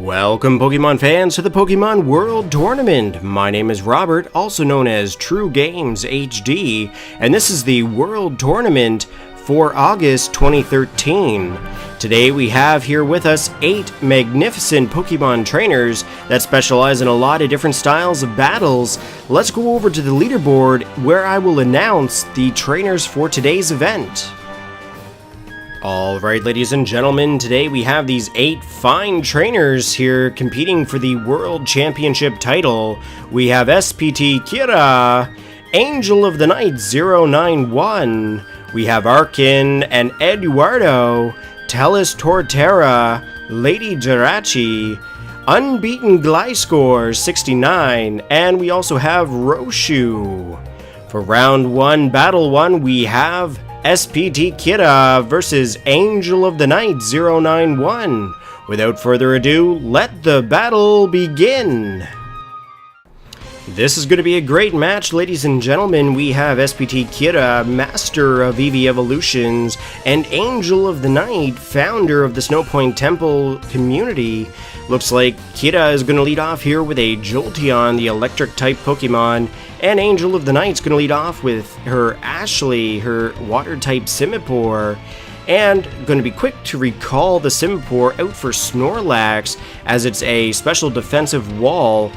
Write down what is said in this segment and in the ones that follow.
Welcome Pokemon fans to the Pokemon World Tournament. My name is Robert, also known as TrueGaimzHD, and this is the World Tournament for August 2013. Today we have here with us 8 magnificent Pokemon trainers that specialize in a lot of different styles of battles. Let's go over to the leaderboard where I will announce the trainers for today's event. Alright, ladies and gentlemen, today we have these 8 fine trainers here competing for the World Championship title. We have TellisTorrtera, Angel of the Night 091, we have Arken and Eduardo, TellisTorrtera, LadyJirachi, Unbeaten Gliscor 69, and we also have Roshu. For round 1, battle 1, we have TellisTorrtera versus Angel of the Night 091. Without further ado, let the battle begin. This is going to be a great match, ladies and gentlemen. We have TellisTorrtera, master of EV evolutions, and Angel of the Night, founder of the Snowpoint Temple community. Looks like Kira is going to lead off here with a Jolteon, the electric type Pokemon, and Angel of the Night's going to lead off with her Ashley, her water type Simipour, and going to be quick to recall the Simipour out for Snorlax as it's a special defensive wall.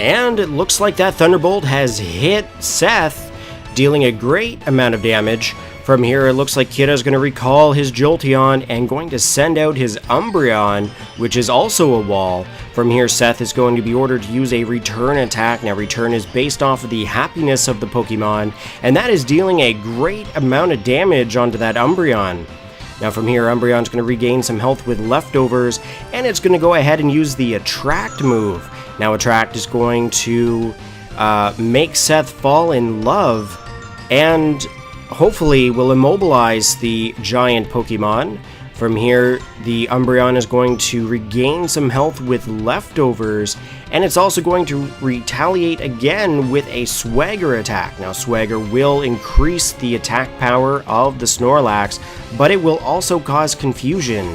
And it looks like that Thunderbolt has hit Seth, dealing a great amount of damage. From here, it looks like Kira's going to recall his Jolteon and going to send out his Umbreon, which is also a wall. From here, Seth is going to be ordered to use a return attack. Now, return is based off of the happiness of the Pokemon, and that is dealing a great amount of damage onto that Umbreon. Now, from here, Umbreon's going to regain some health with leftovers, and it's going to go ahead and use the Attract move. Now, Attract is going to make Seth fall in love, and hopefully will immobilize the giant Pokemon. From here, the Umbreon is going to regain some health with leftovers, and it's also going to retaliate again with a Swagger attack. Now, Swagger will increase the attack power of the Snorlax, but it will also cause confusion.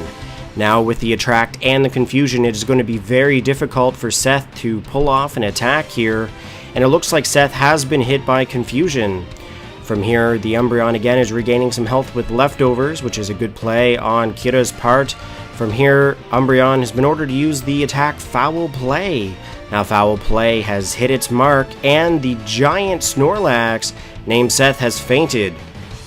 Now, with the Attract and the confusion, it is going to be very difficult for Seth to pull off an attack here, and it looks like Seth has been hit by confusion. From here, the Umbreon again is regaining some health with leftovers, which is a good play on Kira's part. From here, Umbreon has been ordered to use the attack Foul Play. Now, Foul Play has hit its mark, and the giant Snorlax named Seth has fainted.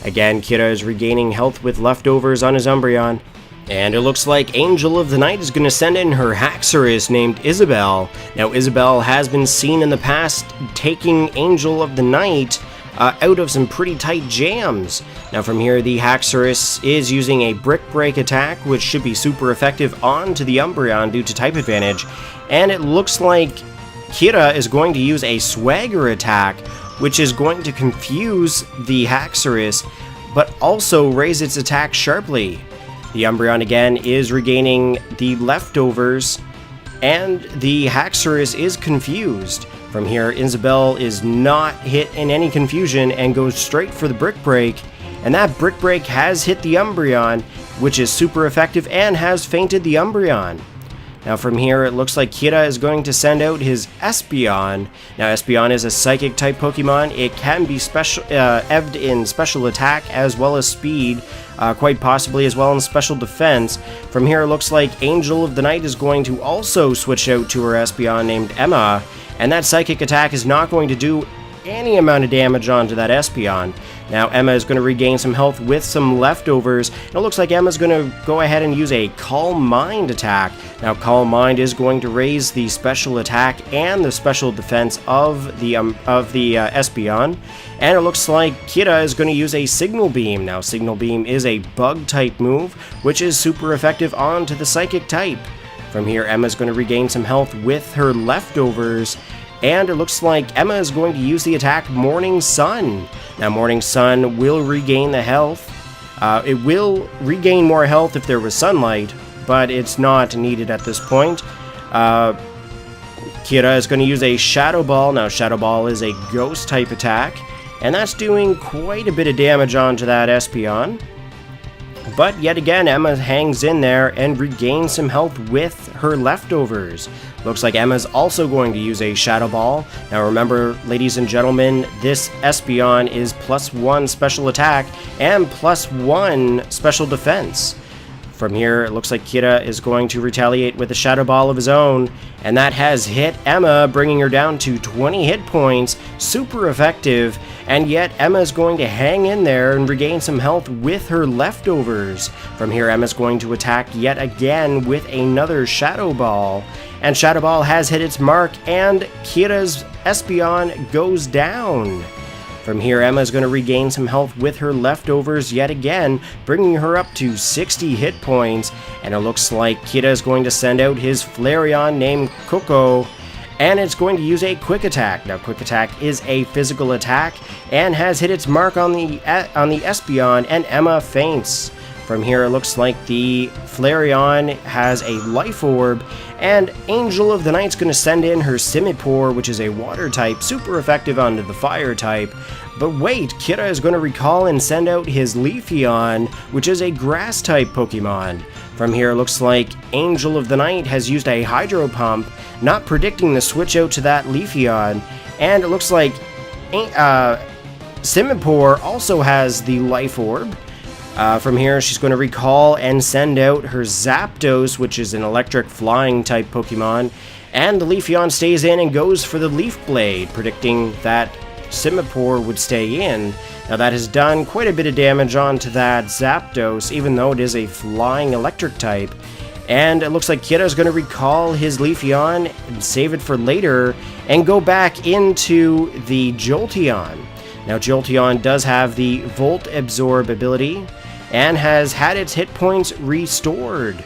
Again, Kira is regaining health with leftovers on his Umbreon. And it looks like Angel of the Night is going to send in her Haxorus named Isabelle. Now, Isabelle has been seen in the past taking Angel of the Night out of some pretty tight jams. Now, from here, the Haxorus is using a Brick Break attack, which should be super effective onto the Umbreon due to type advantage. And it looks like Kira is going to use a Swagger attack, which is going to confuse the Haxorus, but also raise its attack sharply. The Umbreon again is regaining the leftovers, and the Haxorus is confused. From here, Isabelle is not hit in any confusion and goes straight for the Brick Break, and that Brick Break has hit the Umbreon, which is super effective and has fainted the Umbreon. Now, from here, it looks like Kira is going to send out his Espeon. Now, Espeon is a Psychic type Pokemon. It can be EV'd in special attack as well as speed, quite possibly as well in special defense. From here, it looks like Angel of the Night is going to also switch out to her Espeon named Emma, and that Psychic attack is not going to do any amount of damage onto that Espeon. Now, Emma is going to regain some health with some leftovers, and it looks like Emma's going to go ahead and use a Calm Mind attack. Now, Calm Mind is going to raise the special attack and the special defense of the Espeon, and it looks like Kira is going to use a Signal Beam. Now, Signal Beam is a Bug-type move, which is super effective onto the Psychic type. From here, Emma's going to regain some health with her leftovers, and it looks like Emma is going to use the attack Morning Sun. Now, Morning Sun will regain the health. It will regain more health if there was sunlight, but it's not needed at this point. Kira is going to use a Shadow Ball. Now, Shadow Ball is a Ghost-type attack, and that's doing quite a bit of damage onto that Espeon. But yet again, Emma hangs in there and regains some health with her leftovers. Looks like Emma's also going to use a Shadow Ball. Now remember, ladies and gentlemen, this Espeon is +1 special attack and +1 special defense. From here, it looks like Kira is going to retaliate with a Shadow Ball of his own, and that has hit Emma, bringing her down to 20 hit points. Super effective, and yet Emma is going to hang in there and regain some health with her leftovers. From here, Emma's going to attack yet again with another Shadow Ball, and Shadow Ball has hit its mark, and Kira's Espeon goes down. From here, Emma is going to regain some health with her leftovers yet again, bringing her up to 60 hit points, and it looks like Kira is going to send out his Flareon named Coco, and it's going to use a Quick Attack. Now, Quick Attack is a physical attack and has hit its mark on the Espeon, and Emma faints. From here, it looks like the Flareon has a Life Orb, and Angel of the Night's going to send in her Simipour, which is a Water type, super effective onto the Fire type. But wait, Kira is going to recall and send out his Leafeon, which is a Grass type Pokemon. From here, it looks like Angel of the Night has used a Hydro Pump, not predicting the switch out to that Leafeon, and it looks like Simipour also has the Life Orb. From here, she's going to recall and send out her Zapdos, which is an electric flying type Pokemon, and the Leafeon stays in and goes for the Leaf Blade, predicting that Simipour would stay in. Now that has done quite a bit of damage onto that Zapdos, even though it is a flying electric type. And it looks like Kira is going to recall his Leafeon and save it for later and go back into the Jolteon. Now Jolteon does have the Volt Absorb ability and has had its hit points restored.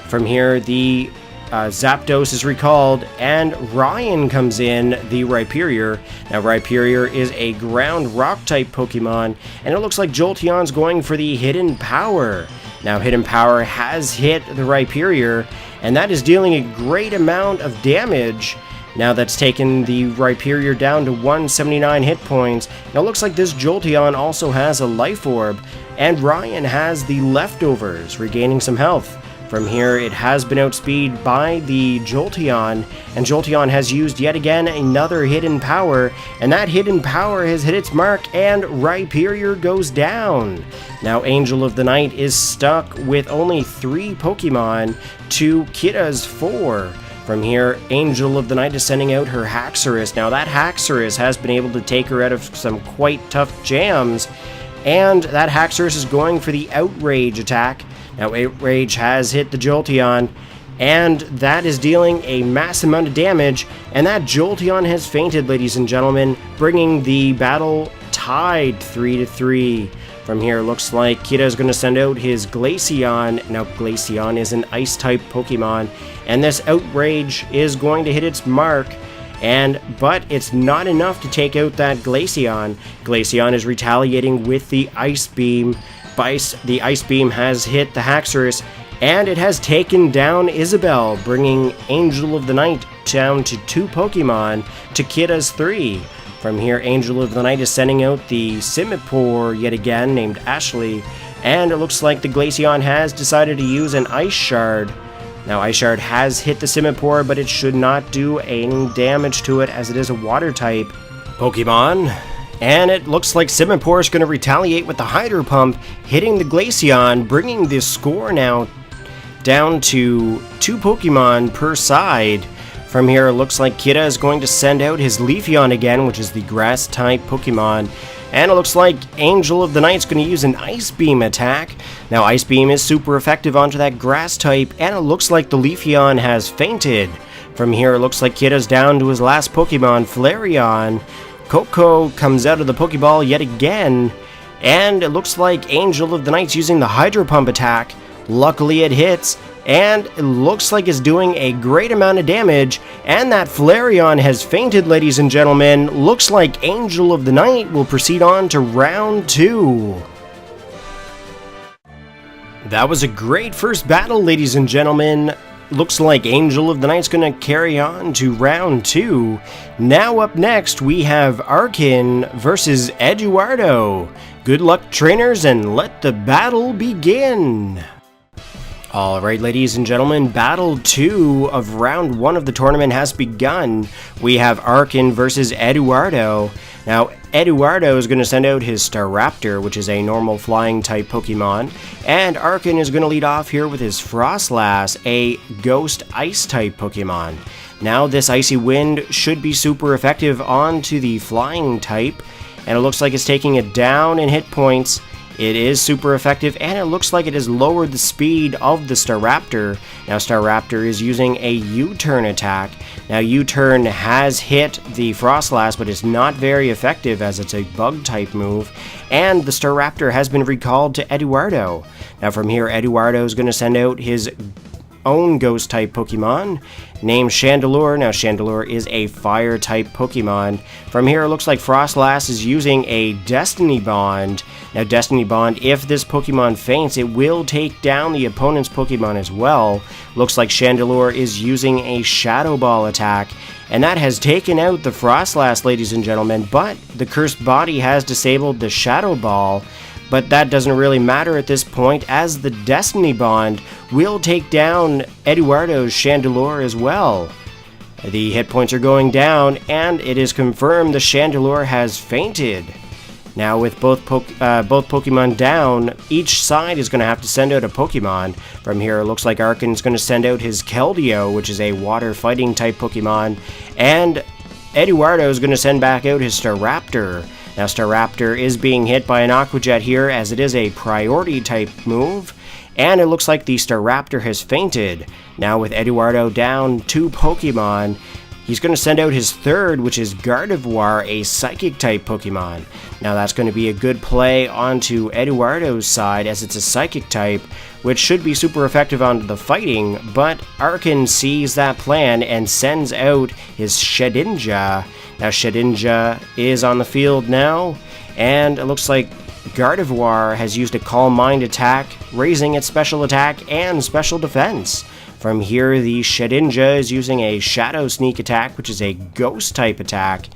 From here, the Zapdos is recalled, and Ryan comes in, the Rhyperior. Now, Rhyperior is a ground rock type Pokemon, and it looks like Jolteon's going for the Hidden Power. Now, Hidden Power has hit the Rhyperior, and that is dealing a great amount of damage. Now that's taken the Rhyperior down to 179 hit points. Now it looks like this Jolteon also has a Life Orb, and Ryan has the leftovers, regaining some health. From here, it has been outspeed by the Jolteon, and Jolteon has used yet again another Hidden Power, and that Hidden Power has hit its mark, and Rhyperior goes down. Now Angel of the Night is stuck with only 3 Pokemon to Kira's 4. From here, Angel of the Night is sending out her Haxorus. Now that Haxorus has been able to take her out of some quite tough jams, and that Haxorus is going for the Outrage attack. Now Outrage has hit the Jolteon, and that is dealing a mass amount of damage, and that Jolteon has fainted, ladies and gentlemen, bringing the battle tied 3-3. From here, looks like Kira is going to send out his Glaceon. Now, Glaceon is an Ice-type Pokemon, and this Outrage is going to hit its mark, but it's not enough to take out that Glaceon. Glaceon is retaliating with the Ice Beam. The Ice Beam has hit the Haxorus, and it has taken down Isabelle, bringing Angel of the Night down to 2 Pokemon to Kira's 3. From here, Angel of the Night is sending out the Simipour yet again, named Ashley, and it looks like the Glaceon has decided to use an Ice Shard. Now, Ice Shard has hit the Simipour, but it should not do any damage to it as it is a Water type Pokemon. And it looks like Simipour is going to retaliate with the Hydro Pump, hitting the Glaceon, bringing this score now down to 2 Pokemon per side. From here, it looks like Kira is going to send out his Leafeon again, which is the Grass-type Pokemon. And it looks like Angel of the Night is going to use an Ice Beam attack. Now, Ice Beam is super effective onto that Grass-type, and it looks like the Leafeon has fainted. From here, it looks like Kira's down to his last Pokemon, Flareon. Coco comes out of the Pokeball yet again, and it looks like Angel of the Night's using the Hydro Pump attack. Luckily, it hits, and it looks like it's doing a great amount of damage, and that Flareon has fainted, ladies and gentlemen. Looks like Angel of the Night will proceed on to round 2. That was a great first battle, ladies and gentlemen. looks like Angel of the Night's going to carry on to round 2. Now up next, we have Arken versus Eduardo. Good luck, trainers, and let the battle begin. Alright, ladies and gentlemen, Battle 2 of Round 1 of the tournament has begun. We have Arken versus Eduardo. Now, Eduardo is going to send out his Staraptor, which is a normal flying type Pokemon, and Arken is going to lead off here with his Frostlass, a ghost ice type Pokemon. Now, this Icy Wind should be super effective onto the flying type, and it looks like it's taking it down in hit points. It is super effective, and it looks like it has lowered the speed of the Staraptor. Now, Staraptor is using a U-turn attack. Now, U-turn has hit the Frostlass, but it's not very effective as it's a bug-type move, and the Staraptor has been recalled to Eduardo. Now, from here, Eduardo is going to send out his own ghost-type Pokemon named Chandelure. Now, Chandelure is a fire-type Pokemon. From here, it looks like Frostlass is using a Destiny Bond. Now, Destiny Bond, if this Pokemon faints, it will take down the opponent's Pokemon as well. Looks like Chandelure is using a Shadow Ball attack, and that has taken out the Frostlass, ladies and gentlemen, but the Cursed Body has disabled the Shadow Ball. But that doesn't really matter at this point, as the Destiny Bond will take down Eduardo's Chandelure as well. The hit points are going down, and it is confirmed the Chandelure has fainted. Now, with both Pokemon down, each side is going to have to send out a Pokemon. From here, it looks like Arken is going to send out his Keldeo, which is a water fighting type Pokemon, and Eduardo is going to send back out his Staraptor. Now, Staraptor is being hit by an Aqua Jet here, as it is a priority type move, and it looks like the Staraptor has fainted. Now, with Eduardo down 2 Pokemon, he's going to send out his third, which is Gardevoir, a psychic type Pokemon. Now, that's going to be a good play onto Eduardo's side, as it's a psychic type, which should be super effective on the fighting, but Arken sees that plan and sends out his Shedinja. Now, Shedinja is on the field now, and it looks like Gardevoir has used a Calm Mind attack, raising its special attack and special defense. From here, the Shedinja is using a Shadow Sneak attack, which is a ghost type attack,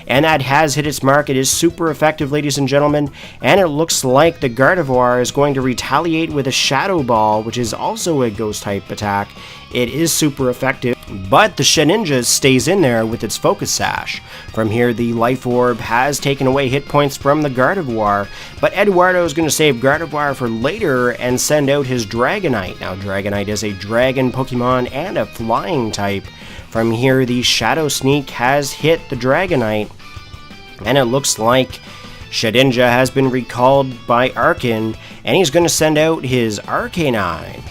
and that has hit its mark. It is super effective, ladies and gentlemen, and it looks like the Gardevoir is going to retaliate with a Shadow Ball, which is also a ghost type attack. It is super effective, but the Shedinja stays in there with its Focus Sash. From here, the Life Orb has taken away hit points from the Gardevoir, but Eduardo is going to save Gardevoir for later and send out his Dragonite. Now, Dragonite is a dragon Pokemon and a flying type. From here, the Shadow Sneak has hit the Dragonite, and it looks like Shedinja has been recalled by Arken, and he's going to send out his Arcanine.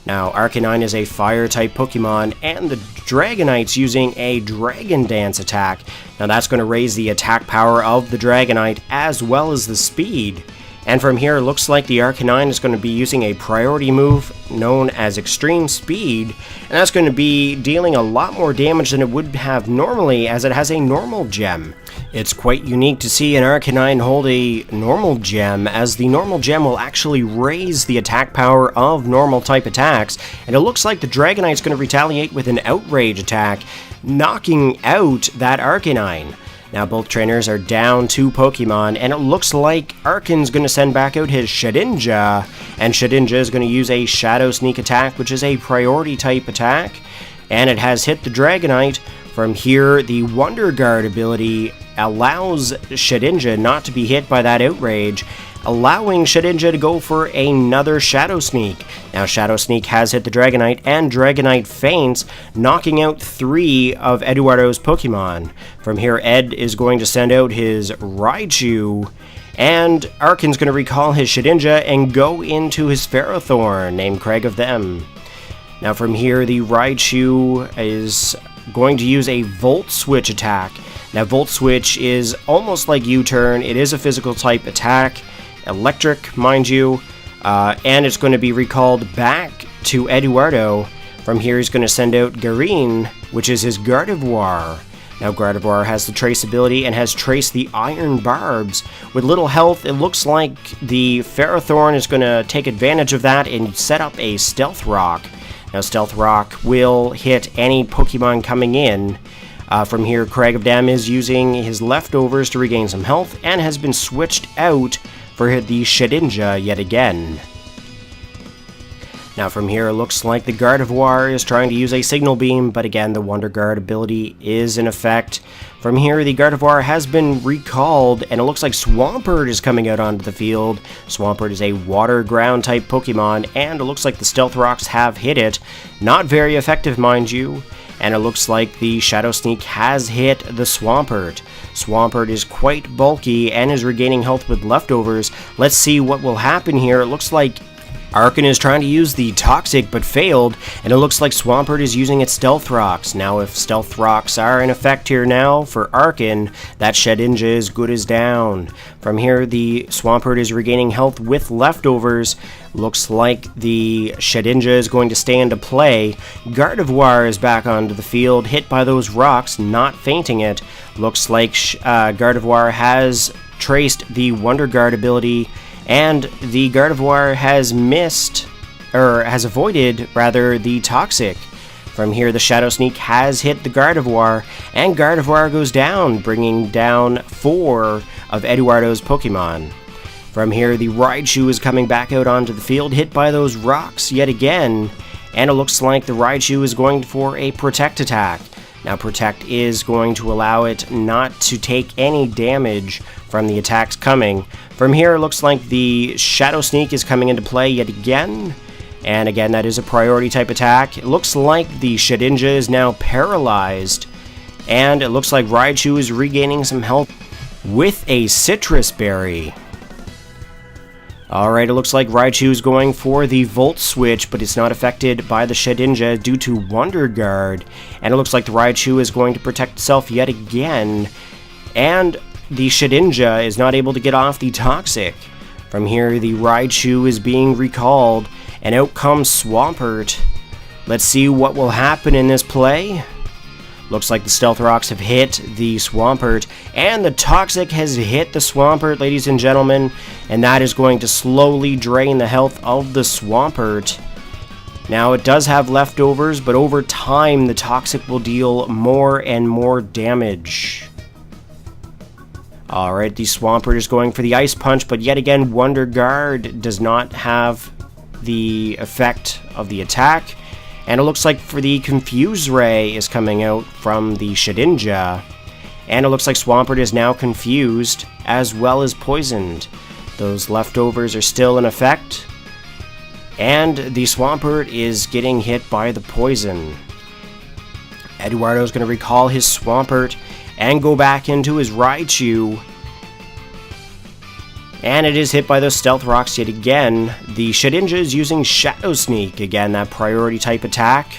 Now, Arcanine is a fire-type Pokemon, and the Dragonite's using a Dragon Dance attack. Now, that's going to raise the attack power of the Dragonite, as well as the speed. And from here, it looks like the Arcanine is going to be using a priority move known as Extreme Speed, and that's going to be dealing a lot more damage than it would have normally, as it has a normal gem. It's quite unique to see an Arcanine hold a normal gem, as the normal gem will actually raise the attack power of normal type attacks, and it looks like the Dragonite's going to retaliate with an Outrage attack, knocking out that Arcanine. Now, both trainers are down 2 Pokemon, and it looks like Arken's going to send back out his Shedinja, and Shedinja is going to use a Shadow Sneak attack, which is a priority type attack, and it has hit the Dragonite. From here, the Wonder Guard ability allows Shedinja not to be hit by that Outrage, allowing Shedinja to go for another Shadow Sneak. Now, Shadow Sneak has hit the Dragonite, and Dragonite faints, knocking out 3 of Eduardo's Pokemon. From here, Ed is going to send out his Raichu, and Arken's going to recall his Shedinja and go into his Ferrothorn, named Craig of Them. Now, from here, the Raichu is going to use a Volt Switch attack. Now, Volt Switch is almost like U-turn. It is a physical type attack, electric, mind you, and it's going to be recalled back to Eduardo. From here, he's going to send out Garine, which is his Gardevoir. Now, Gardevoir has the Trace ability and has traced the Iron Barbs. With little health, it looks like the Ferrothorn is going to take advantage of that and set up a Stealth Rock. Now Stealth Rock will hit any Pokemon coming in. From here, Craig of Dam is using his leftovers to regain some health and has been switched out for the Shedinja yet again. Now from here, it looks like the Gardevoir is trying to use a Signal Beam, but again, the Wonder Guard ability is in effect. From here, the Gardevoir has been recalled, and it looks like Swampert is coming out onto the field. Swampert is a Water Ground type Pokemon, and it looks like the Stealth Rocks have hit it. Not very effective, mind you. And it looks like the Shadow Sneak has hit the Swampert. Swampert is quite bulky and is regaining health with leftovers. Let's see what will happen here. It looks like Arken is trying to use the Toxic but failed, and it looks like Swampert is using its Stealth Rocks. Now if Stealth Rocks are in effect here now for Arken, that Shedinja is good as down. From here, the Swampert is regaining health with leftovers. Looks like the Shedinja is going to stay into play. Gardevoir is back onto the field, hit by those rocks, not fainting it. Looks like Gardevoir has traced the Wonder Guard ability, and the Gardevoir has avoided the Toxic. From here, the Shadow Sneak has hit the Gardevoir, and Gardevoir goes down, bringing down 4 of Eduardo's Pokemon. From here, the Raichu is coming back out onto the field, hit by those rocks yet again, and it looks like the Raichu is going for a Protect attack. Now, Protect is going to allow it not to take any damage from the attacks coming. From here, it looks like the Shadow Sneak is coming into play yet again. And again, that is a priority type attack. It looks like the Shedinja is now paralyzed. And it looks like Raichu is regaining some health with a Citrus Berry. Alright, it looks like Raichu is going for the Volt Switch, but it's not affected by the Shedinja due to Wonder Guard. And it looks like the Raichu is going to protect itself yet again. And the Shedinja is not able to get off the Toxic. From here, the Raichu is being recalled, and out comes Swampert. Let's see what will happen in this play. Looks like the Stealth Rocks have hit the Swampert, and the Toxic has hit the Swampert, ladies and gentlemen, and that is going to slowly drain the health of the Swampert. Now, it does have leftovers, but over time, the Toxic will deal more and more damage. Alright, the Swampert is going for the Ice Punch, but yet again, Wonder Guard does not have the effect of the attack. And it looks like for the Confuse Ray is coming out from the Shedinja. And it looks like Swampert is now confused, as well as poisoned. Those leftovers are still in effect. And the Swampert is getting hit by the poison. Eduardo is going to recall his Swampert and go back into his Raichu. And it is hit by those Stealth Rocks yet again. The Shedinja is using Shadow Sneak, again that priority type attack.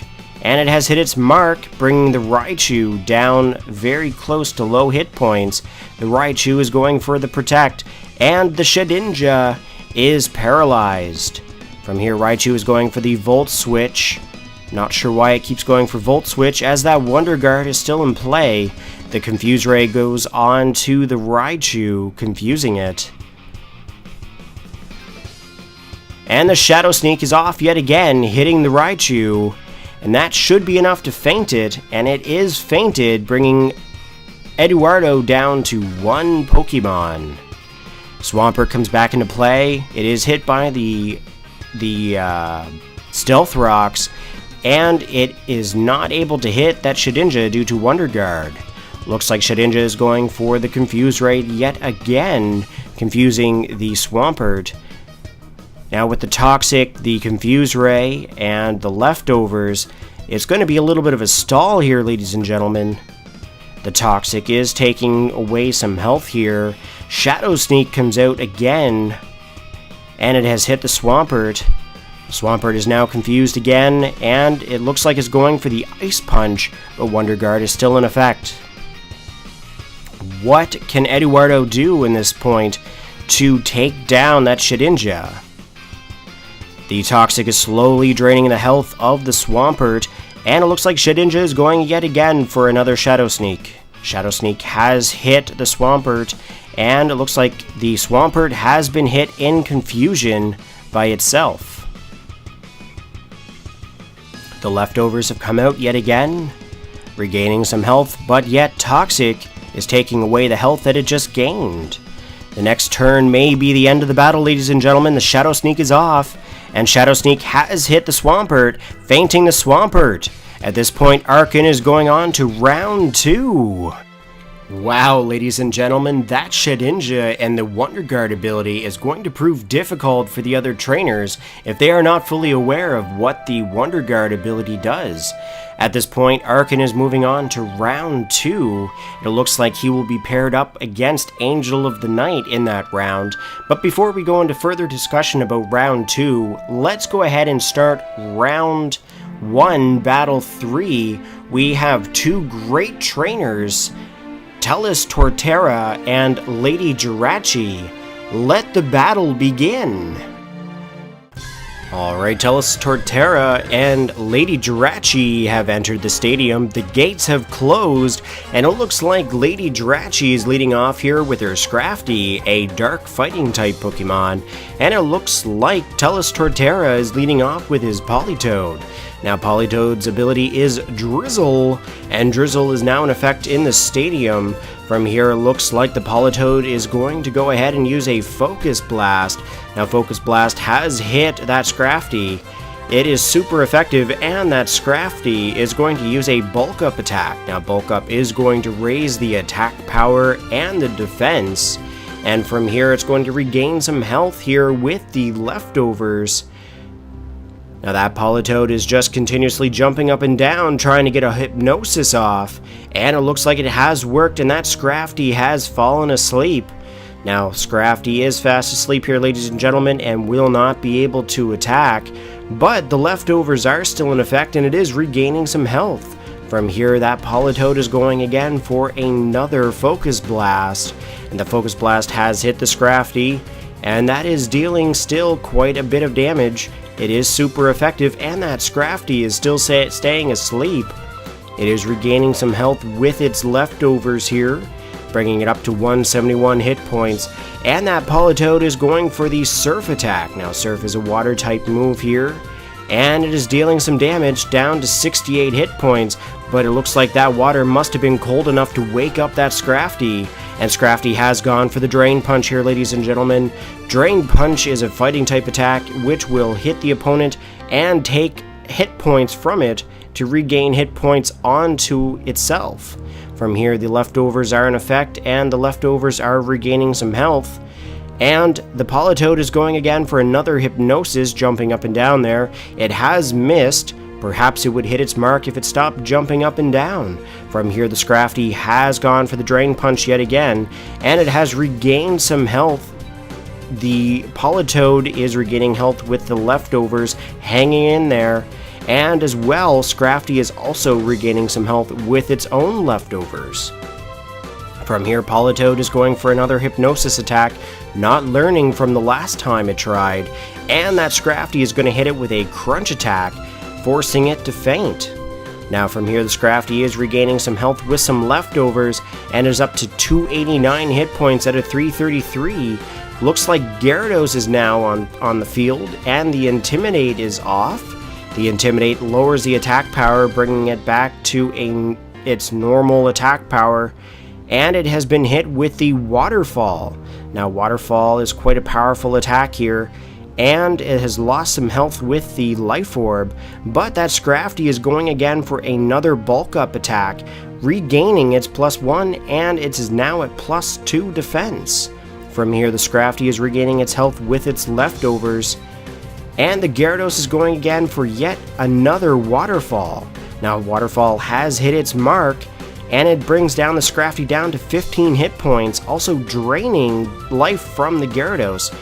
And it has hit its mark, bringing the Raichu down very close to low hit points. The Raichu is going for the Protect, and the Shedinja is paralyzed. From here, Raichu is going for the Volt Switch. Not sure why it keeps going for Volt Switch, as that Wonder Guard is still in play. The Confuse Ray goes on to the Raichu, confusing it. And the Shadow Sneak is off yet again, hitting the Raichu. And that should be enough to feint it, and it is feinted, bringing Eduardo down to 1 Pokemon. Swampert comes back into play. It is hit by the Stealth Rocks, and it is not able to hit that Shedinja due to Wonder Guard. Looks like Shedinja is going for the Confuse Ray yet again, confusing the Swampert. Now with the Toxic, the Confuse Ray, and the leftovers, it's going to be a little bit of a stall here, ladies and gentlemen. The Toxic is taking away some health here. Shadow Sneak comes out again, and it has hit the Swampert. Swampert is now confused again, and it looks like it's going for the Ice Punch, but Wonder Guard is still in effect. What can Eduardo do in this point to take down that Shedinja? The Toxic is slowly draining the health of the Swampert, and it looks like Shedinja is going yet again for another Shadow Sneak. Shadow Sneak has hit the Swampert, and it looks like the Swampert has been hit in confusion by itself. The leftovers have come out yet again, regaining some health, but yet Toxic is taking away the health that it just gained. The next turn may be the end of the battle, ladies and gentlemen. The Shadow Sneak is off, and Shadow Sneak has hit the Swampert, fainting the Swampert. At this point, Arken is going on to round 2. Wow, ladies and gentlemen, that Shedinja and the Wonder Guard ability is going to prove difficult for the other trainers if they are not fully aware of what the Wonder Guard ability does. At this point, Arken is moving on to round 2. It looks like he will be paired up against Angel of the Night in that round. But before we go into further discussion about round 2, let's go ahead and start round 1, battle 3. We have two great trainers, TellisTorrtera and LadyJirachi. Let the battle begin. Alright, TellisTorrtera and LadyJirachi have entered the stadium. The gates have closed, and it looks like LadyJirachi is leading off here with her Scrafty, a dark fighting type Pokemon, and it looks like TellisTorrtera is leading off with his Politoed. Now, Politoed's ability is Drizzle, and Drizzle is now in effect in the stadium. From here, it looks like the Politoed is going to go ahead and use a Focus Blast. Now, Focus Blast has hit that Scrafty. It is super effective, and that Scrafty is going to use a Bulk Up attack. Now, Bulk Up is going to raise the attack power and the defense, and from here, it's going to regain some health here with the leftovers. Now that Politoed is just continuously jumping up and down trying to get a hypnosis off, and it looks like it has worked, and that Scrafty has fallen asleep. Now Scrafty is fast asleep here, ladies and gentlemen, and will not be able to attack, but the leftovers are still in effect, and it is regaining some health. From here, that Politoed is going again for another Focus Blast, and the Focus Blast has hit the Scrafty, and that is dealing still quite a bit of damage. It is super effective, and that Scrafty is still staying asleep. It is regaining some health with its leftovers here, bringing it up to 171 hit points, and that Politoed is going for the Surf attack. Now, Surf is a water type move here, and it is dealing some damage down to 68 hit points, but it looks like that water must have been cold enough to wake up that Scrafty. And Scrafty has gone for the Drain Punch here, ladies and gentlemen. Drain Punch is a fighting type attack which will hit the opponent and take hit points from it to regain hit points onto itself. From here, the leftovers are in effect, and the leftovers are regaining some health. And the Politoed is going again for another Hypnosis, jumping up and down there. It has missed. Perhaps it would hit its mark if it stopped jumping up and down. From here, the Scrafty has gone for the Drain Punch yet again, and it has regained some health. The Politoed is regaining health with the leftovers hanging in there, and as well, Scrafty is also regaining some health with its own leftovers. From here, Politoed is going for another Hypnosis attack, not learning from the last time it tried, and that Scrafty is going to hit it with a Crunch attack, forcing it to faint. Now from here, the Scrafty is regaining some health with some leftovers, and is up to 289 hit points out of 333. Looks like Gyarados is now on the field, and the Intimidate is off. The Intimidate lowers the attack power, bringing it back to its normal attack power, and it has been hit with the Waterfall. Now Waterfall is quite a powerful attack here, and it has lost some health with the Life Orb, but that Scrafty is going again for another Bulk Up attack, regaining its +1, and it is now at +2 defense. From here, the Scrafty is regaining its health with its leftovers, and the Gyarados is going again for yet another Waterfall. Now Waterfall has hit its mark, and it brings down the Scrafty down to 15 hit points, also draining life from the Gyarados.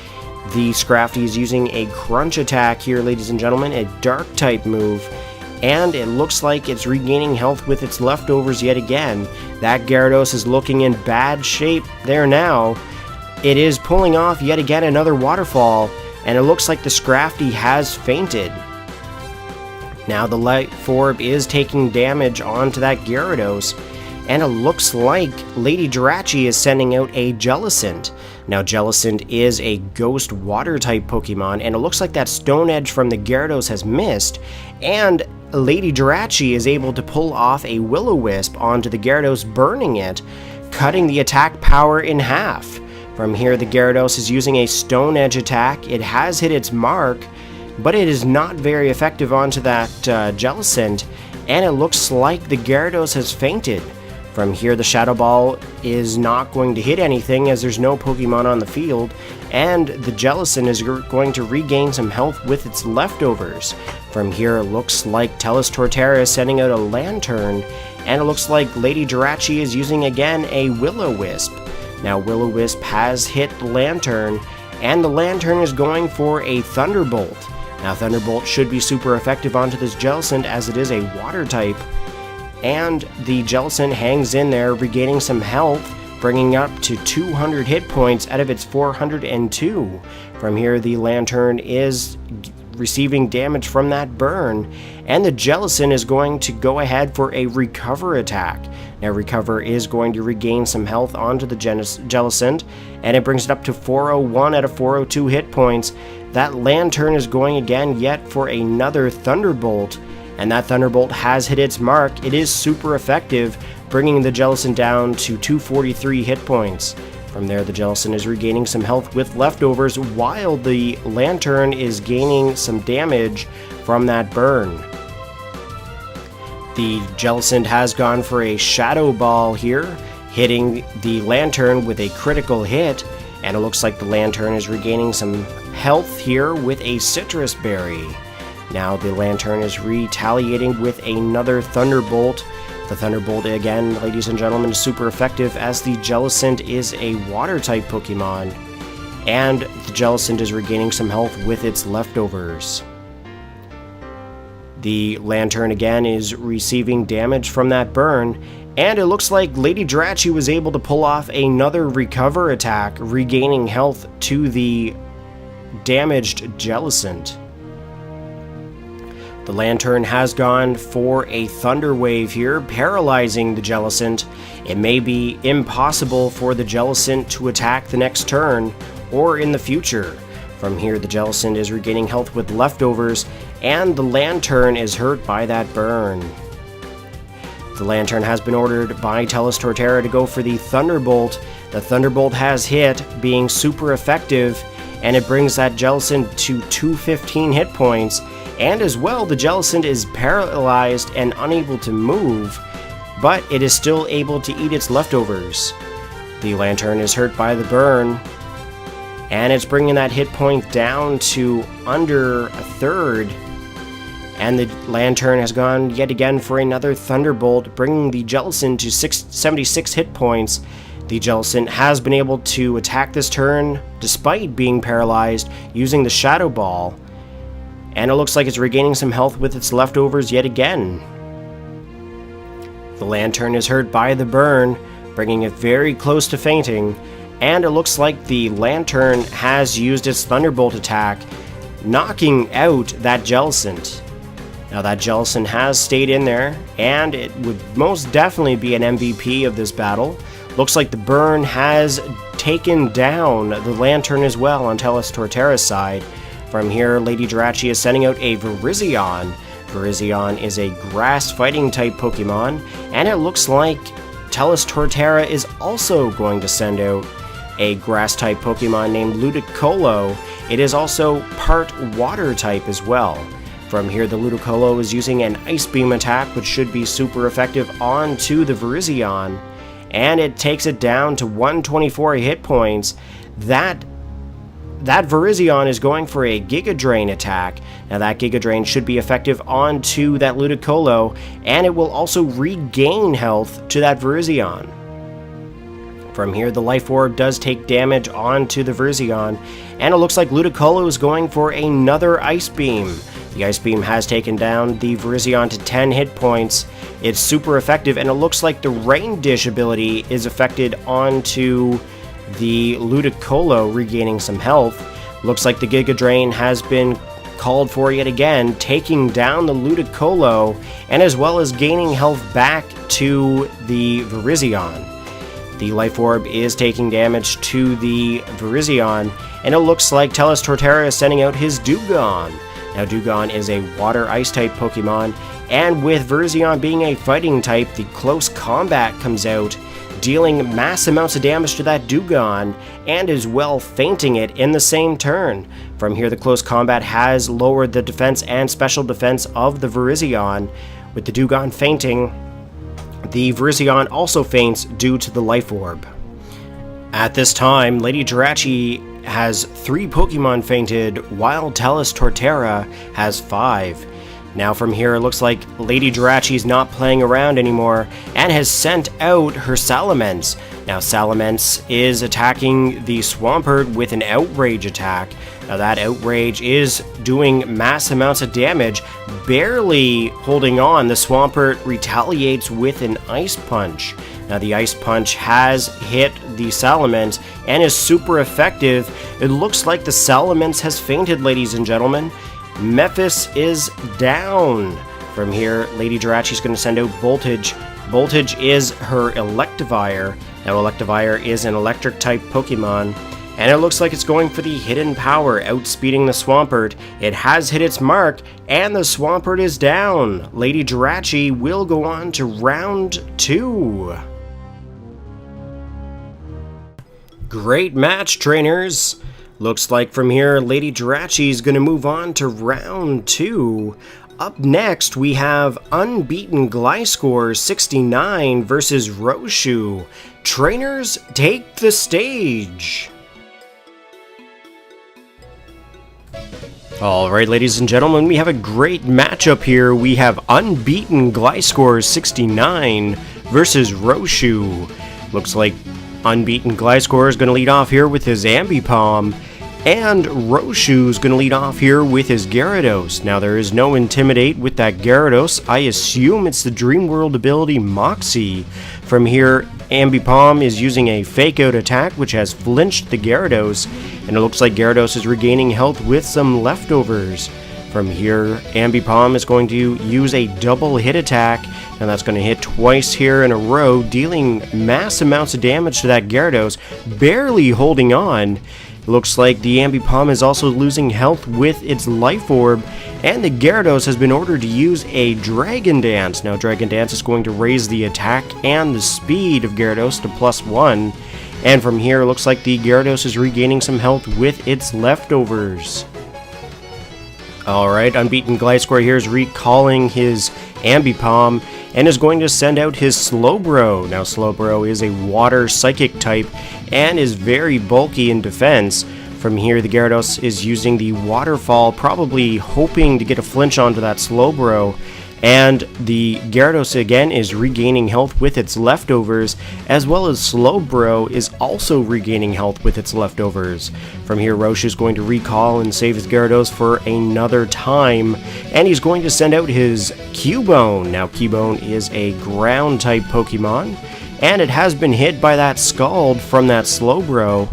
The Scrafty is using a Crunch attack here, ladies and gentlemen, a Dark type move, and it looks like it's regaining health with its leftovers yet again. That Gyarados is looking in bad shape there now. It is pulling off yet again another Waterfall, and it looks like the Scrafty has fainted. Now the Life Orb is taking damage onto that Gyarados, and it looks like LadyJirachi is sending out a Jellicent. Now Jellicent is a Ghost Water type Pokemon, and it looks like that Stone Edge from the Gyarados has missed, and LadyJirachi is able to pull off a Will-O-Wisp onto the Gyarados, burning it, cutting the attack power in half. From here, the Gyarados is using a Stone Edge attack. It has hit its mark, but it is not very effective onto that Jellicent, and it looks like the Gyarados has fainted. From here, the Shadow Ball is not going to hit anything as there's no Pokemon on the field, and the Jellicent is going to regain some health with its leftovers. From here, it looks like TellisTorrtera is sending out a Lantern, and it looks like LadyJirachi is using again a Will-O-Wisp. Now, Will-O-Wisp has hit the Lantern, and the Lantern is going for a Thunderbolt. Now, Thunderbolt should be super effective onto this Jellicent as it is a Water type, and the Jellicent hangs in there, regaining some health, bringing up to 200 hit points out of its 402. From here, the Lantern is receiving damage from that burn, and the Jellicent is going to go ahead for a Recover attack. Now, Recover is going to regain some health onto the Jellicent, and it brings it up to 401 out of 402 hit points. That Lantern is going again yet for another Thunderbolt, and that Thunderbolt has hit its mark. It is super effective, bringing the Jellicent down to 243 hit points. From there, the Jellicent is regaining some health with leftovers, while the Lantern is gaining some damage from that burn. The Jellicent has gone for a Shadow Ball here, hitting the Lantern with a critical hit, and it looks like the Lantern is regaining some health here with a Citrus Berry. Now the Lantern is retaliating with another Thunderbolt. The Thunderbolt, again, ladies and gentlemen, is super effective as the Jellicent is a Water-type Pokemon, and the Jellicent is regaining some health with its leftovers. The Lantern, again, is receiving damage from that burn, and it looks like LadyJirachi was able to pull off another Recover attack, regaining health to the damaged Jellicent. The Lantern has gone for a Thunder Wave here, paralyzing the Jellicent. It may be impossible for the Jellicent to attack the next turn or in the future. From here, the Jellicent is regaining health with leftovers, and the Lantern is hurt by that burn. The Lantern has been ordered by TellisTorrtera to go for the Thunderbolt. The Thunderbolt has hit, being super effective, and it brings that Jellicent to 215 hit points. And as well, the Jellicent is paralyzed and unable to move, but it is still able to eat its leftovers. The Lantern is hurt by the burn, and it's bringing that hit point down to under a third. And the Lantern has gone yet again for another Thunderbolt, bringing the Jellicent to 76 hit points. The Jellicent has been able to attack this turn, despite being paralyzed, using the Shadow Ball. And it looks like it's regaining some health with its leftovers yet again. The Lantern is hurt by the burn, bringing it very close to fainting, and it looks like the Lantern has used its Thunderbolt attack, knocking out that Jellicent. Now that Jellicent has stayed in there, and it would most definitely be an MVP of this battle. Looks like the burn has taken down the Lantern as well on TellisTorrtera's side. From here, LadyJirachi is sending out a Virizion. Virizion is a grass fighting type Pokemon, and it looks like TellisTorrtera is also going to send out a grass type Pokemon named Ludicolo. It is also part water type as well. From here, the Ludicolo is using an Ice Beam attack, which should be super effective onto the Virizion, and it takes it down to 124 hit points. That Virizion is going for a Giga Drain attack. Now that Giga Drain should be effective onto that Ludicolo, and it will also regain health to that Virizion. From here, the Life Orb does take damage onto the Virizion, and it looks like Ludicolo is going for another Ice Beam. The Ice Beam has taken down the Virizion to 10 hit points. It's super effective, and it looks like the Rain Dish ability is affected onto the Ludicolo, regaining some health. Looks like the Giga Drain has been called for yet again, taking down the Ludicolo, and as well as gaining health back to the Virizion. The Life Orb is taking damage to the Virizion, and it looks like TellisTorrtera is sending out his Dewgong. Now Dewgong is a water-ice type Pokemon, and with Virizion being a fighting type, the close combat comes out, dealing mass amounts of damage to that Dewgong, and as well fainting it in the same turn. From here, the close combat has lowered the defense and special defense of the Virizion. With the Dewgong fainting, the Virizion also faints due to the Life Orb. At this time, LadyJirachi has 3 Pokemon fainted, while TellisTorrtera has 5. Now from here, it looks like LadyJirachi is not playing around anymore and has sent out her Salamence. Now Salamence is attacking the Swampert with an Outrage attack. Now that Outrage is doing mass amounts of damage, barely holding on. The Swampert retaliates with an Ice Punch. Now the Ice Punch has hit the Salamence and is super effective. It looks like the Salamence has fainted, ladies and gentlemen. Memphis is down. From here, LadyJirachi is going to send out Voltage. Voltage is her Electivire. Now Electivire is an electric type Pokemon, and it looks like it's going for the Hidden Power, outspeeding the Swampert. It has hit its mark, and the Swampert is down. LadyJirachi will go on to round 2. Great match, trainers. Looks like from here, LadyJirachi is going to move on to round 2. Up next, we have Unbeaten Gliscor 69 versus Roshu. Trainers, take the stage. Alright, ladies and gentlemen, we have a great matchup here. We have Unbeaten Gliscor 69 versus Roshu. Looks like Unbeaten Gliscor is going to lead off here with his Ambipom, and Roshu is going to lead off here with his Gyarados. Now there is no Intimidate with that Gyarados. I assume it's the Dream World ability Moxie. From here, Ambipom is using a Fake Out attack, which has flinched the Gyarados, and it looks like Gyarados is regaining health with some leftovers. From here, Ambipom is going to use a double hit attack, and that's going to hit twice here in a row, dealing mass amounts of damage to that Gyarados, barely holding on. It looks like the Ambipom is also losing health with its Life Orb, and the Gyarados has been ordered to use a Dragon Dance. Now Dragon Dance is going to raise the attack and the speed of Gyarados to +1, and from here it looks like the Gyarados is regaining some health with its leftovers. Alright, Unbeaten Gliscor here is recalling his Ambipom and is going to send out his Slowbro. Now Slowbro is a water psychic type and is very bulky in defense. From here, the Gyarados is using the Waterfall, probably hoping to get a flinch onto that Slowbro. And the Gyarados again is regaining health with its leftovers, as well as Slowbro is also regaining health with its leftovers. From here, Roshu is going to recall and save his Gyarados for another time, and he's going to send out his Cubone. Now Cubone is a ground type Pokemon, and it has been hit by that Scald from that Slowbro.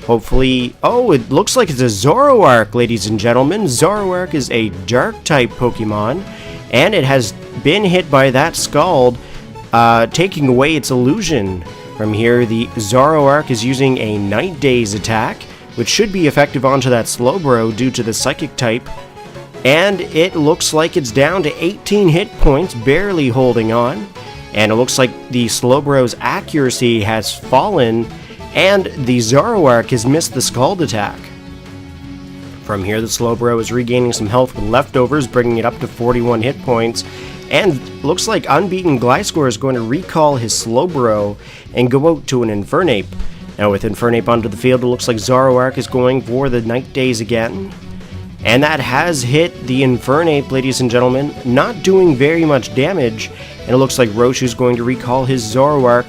Hopefully, oh, it looks like it's a Zoroark, ladies and gentlemen. Zoroark is a dark type Pokemon, and it has been hit by that Scald, taking away its illusion. From here, the Zoroark is using a Night Daze attack, which should be effective onto that Slowbro due to the Psychic type. And it looks like it's down to 18 hit points, barely holding on. And it looks like the Slowbro's accuracy has fallen, and the Zoroark has missed the Scald attack. From here, the Slowbro is regaining some health with leftovers, bringing it up to 41 hit points. And looks like Unbeaten Gliscor is going to recall his Slowbro and go out to an Infernape. Now with Infernape onto the field, it looks like Zoroark is going for the Night Daze again. And that has hit the Infernape, ladies and gentlemen, not doing very much damage. And it looks like Roshu is going to recall his Zoroark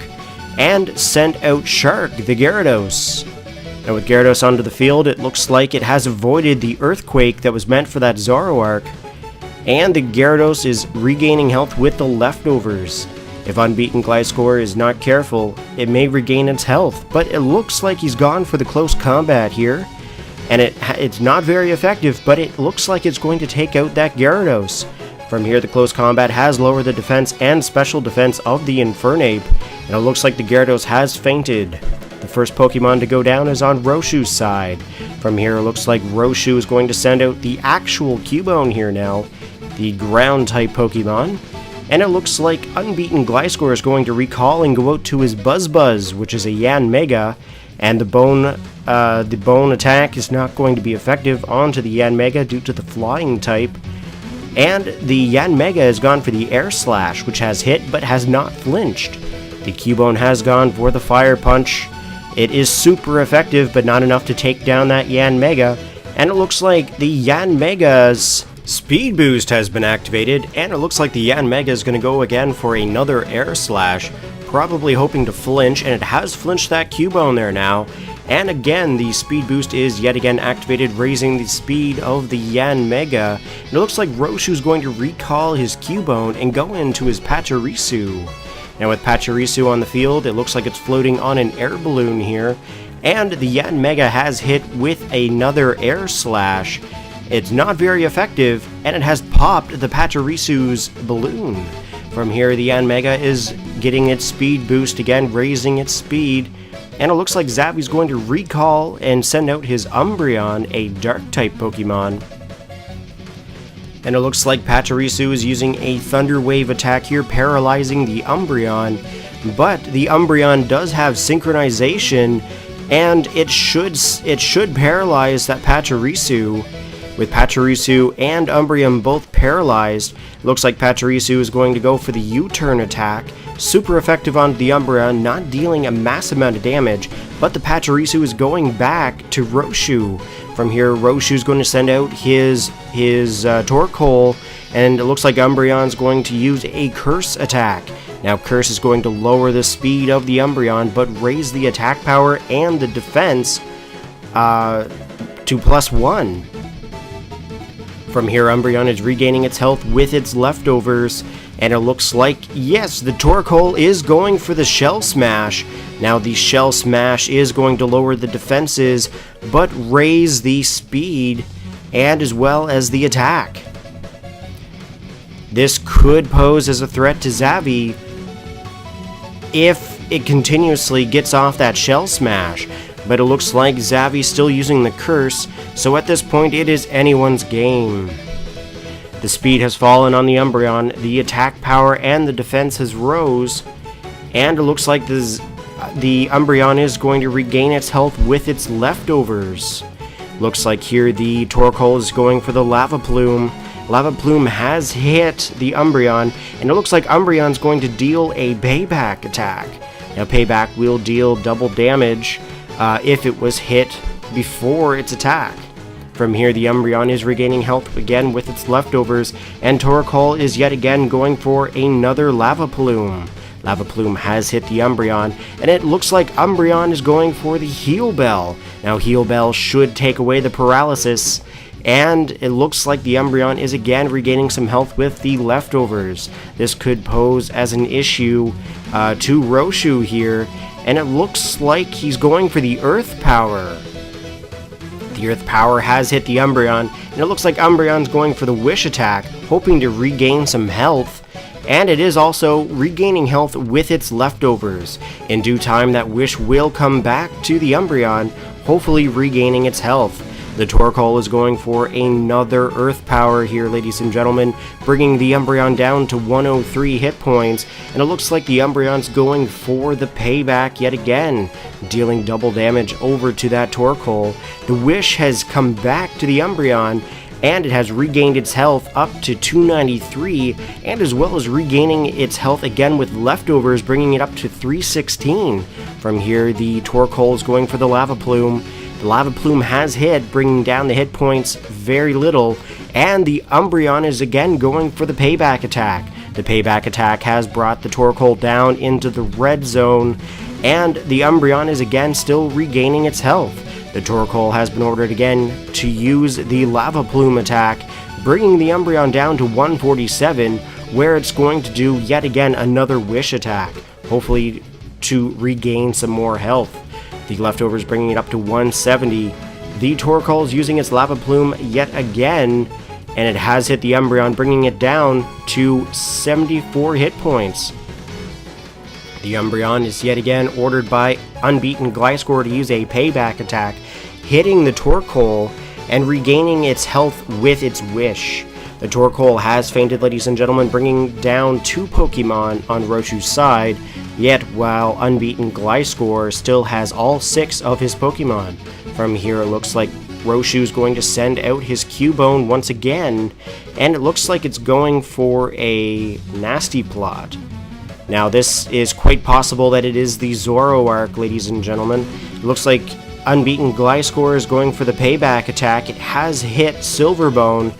and send out Shark, the Gyarados. Now with Gyarados onto the field, it looks like it has avoided the Earthquake that was meant for that Zoroark, and the Gyarados is regaining health with the leftovers. If Unbeaten Gliscor is not careful, it may regain its health, but it looks like he's gone for the close combat here, and it's not very effective, but it looks like it's going to take out that Gyarados. From here, the close combat has lowered the defense and special defense of the Infernape, and it looks like the Gyarados has fainted. The first Pokemon to go down is on Roshu's side. From here, it looks like Roshu is going to send out the actual Cubone here now, the ground-type Pokemon. And it looks like Unbeaten Gliscor is going to recall and go out to his Buzz, which is a Yanmega, and the bone attack is not going to be effective onto the Yanmega due to the flying type. And the Yanmega has gone for the Air Slash, which has hit but has not flinched. The Cubone has gone for the Fire Punch. It is super effective, but not enough to take down that Yanmega. And it looks like the Yanmega's Speed Boost has been activated, and it looks like the Yanmega is going to go again for another Air Slash, probably hoping to flinch, and it has flinched that Cubone there now. And again, the Speed Boost is yet again activated, raising the speed of the Yanmega. And it looks like Roshu's going to recall his Cubone and go into his Pachirisu. Now with Pachirisu on the field, it looks like it's floating on an air balloon here, and the Yanmega has hit with another Air Slash. It's not very effective, and it has popped the Pachirisu's balloon. From here, the Yanmega is getting its speed boost again, raising its speed, and it looks like Zavi's going to recall and send out his Umbreon, a Dark-type Pokemon. And it looks like Pachirisu is using a Thunder Wave attack here, paralyzing the Umbreon, but the Umbreon does have Synchronization, and it should paralyze that Pachirisu. With Pachirisu and Umbreon both paralyzed, it looks like Pachirisu is going to go for the U-turn attack. Super effective on the Umbreon, not dealing a massive amount of damage, but the Pachirisu is going back to Roshu. From here, Roshu is going to send out his Torkoal, and it looks like Umbreon's going to use a Curse attack. Now, Curse is going to lower the speed of the Umbreon, but raise the attack power and the defense to +1. From here, Umbreon is regaining its health with its leftovers, and it looks like, yes, the Torkoal is going for the Shell Smash. Now, the Shell Smash is going to lower the defenses, but raise the speed, and as well as the attack. This could pose as a threat to Zavi if it continuously gets off that Shell Smash. But it looks like Zavi's still using the Curse, so at this point it is anyone's game. The speed has fallen on the Umbreon, the attack power and the defense has rose, and it looks like the Umbreon is going to regain its health with its leftovers. Looks like here the Torkoal is going for the Lava Plume. Lava Plume has hit the Umbreon, and it looks like Umbreon's going to deal a Payback attack. Now Payback will deal double damage if it was hit before its attack. From here, the Umbreon is regaining health again with its leftovers, and Torkoal is yet again going for another Lava Plume. Lava Plume has hit the Umbreon, and it looks like Umbreon is going for the Heal Bell. Now, Heal Bell should take away the paralysis, and it looks like the Umbreon is again regaining some health with the leftovers. This could pose as an issue to Roshu here, and it looks like he's going for the Earth Power. The Earth Power has hit the Umbreon, and it looks like Umbreon's going for the Wish attack, hoping to regain some health, and it is also regaining health with its leftovers. In due time, that Wish will come back to the Umbreon, hopefully regaining its health. The Torkoal is going for another Earth Power here, ladies and gentlemen, bringing the Umbreon down to 103 hit points, and it looks like the Umbreon's going for the Payback yet again, dealing double damage over to that Torkoal. The Wish has come back to the Umbreon, and it has regained its health up to 293, and as well as regaining its health again with leftovers, bringing it up to 316. From here, the Torkoal is going for the Lava Plume. The Lava Plume has hit, bringing down the hit points very little, and the Umbreon is again going for the Payback attack. The Payback attack has brought the Torkoal down into the red zone, and the Umbreon is again still regaining its health. The Torkoal has been ordered again to use the Lava Plume attack, bringing the Umbreon down to 147, where it's going to do yet again another Wish attack, hopefully to regain some more health. The leftovers bringing it up to 170. The Torkoal is using its Lava Plume yet again, and it has hit the Umbreon, bringing it down to 74 hit points. The Umbreon is yet again ordered by Unbeaten Gliscor to use a payback attack, hitting the Torkoal and regaining its health with its Wish. The Torkoal has fainted, ladies and gentlemen, bringing down 2 Pokemon on Roshu's side, yet while Unbeaten Gliscor still has all 6 of his Pokemon. From here it looks like Roshu's going to send out his Cubone once again, and it looks like it's going for a Nasty Plot. Now this is quite possible that it is the Zoroark, ladies and gentlemen. It looks like Unbeaten Gliscor is going for the payback attack. It has hit Silverbone,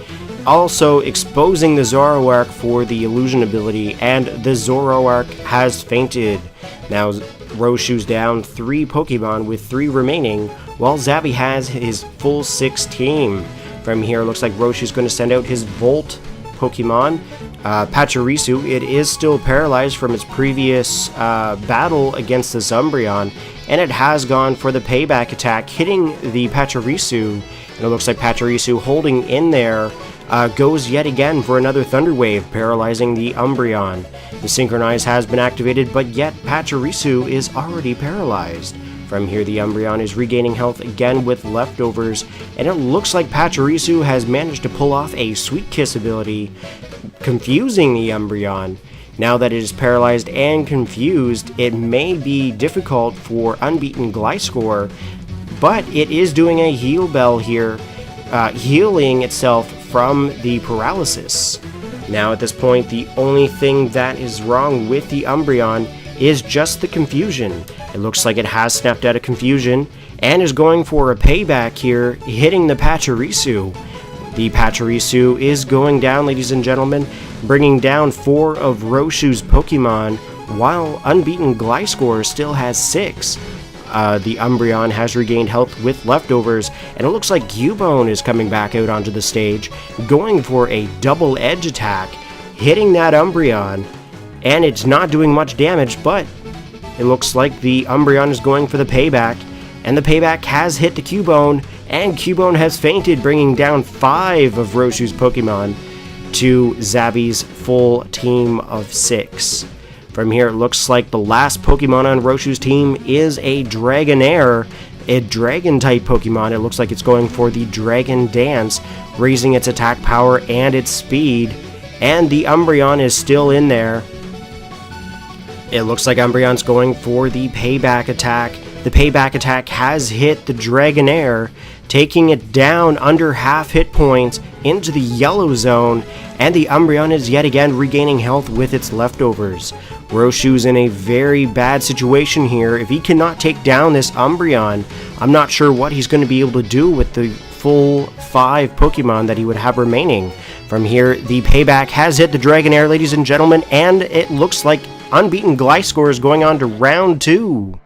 also exposing the Zoroark for the illusion ability, and the Zoroark has fainted. Now Roshu's down 3 Pokemon with 3 remaining, while Zappy has his full 6 team. From here it looks like Roshu's going to send out his Volt Pokemon. Pachirisu, it is still paralyzed from its previous battle against the Umbreon, and it has gone for the payback attack, hitting the Pachirisu. And it looks like Pachirisu, holding in there, goes yet again for another Thunder Wave, paralyzing the Umbreon. The Synchronize has been activated, but yet Pachirisu is already paralyzed. From here, the Umbreon is regaining health again with leftovers, and it looks like Pachirisu has managed to pull off a Sweet Kiss ability, confusing the Umbreon. Now that it is paralyzed and confused, it may be difficult for Unbeaten Gliscor, but it is doing a Heal Bell here, healing itself from the paralysis. Now at this point, the only thing that is wrong with the Umbreon is just the confusion. It looks like it has snapped out of confusion and is going for a payback here, hitting the Pachirisu. The Pachirisu is going down, ladies and gentlemen, bringing down 4 of Roshu's Pokemon, while Unbeaten Gliscor still has 6. The Umbreon has regained health with leftovers, and it looks like Cubone is coming back out onto the stage, going for a double edge attack, hitting that Umbreon, and it's not doing much damage, but it looks like the Umbreon is going for the payback, and the payback has hit the Cubone, and Cubone has fainted, bringing down 5 of Roshu's Pokemon to Zappy's full team of 6. From here, it looks like the last Pokemon on Roshu's team is a Dragonair, a Dragon-type Pokemon. It looks like it's going for the Dragon Dance, raising its attack power and its speed, and the Umbreon is still in there. It looks like Umbreon's going for the payback attack. The payback attack has hit the Dragonair, taking it down under half hit points into the yellow zone, and the Umbreon is yet again regaining health with its leftovers. Roshu's in a very bad situation here. If he cannot take down this Umbreon, I'm not sure what he's going to be able to do with the full 5 Pokemon that he would have remaining. From here, the payback has hit the Dragonair, ladies and gentlemen, and it looks like Unbeaten Gliscor is going on to round 2.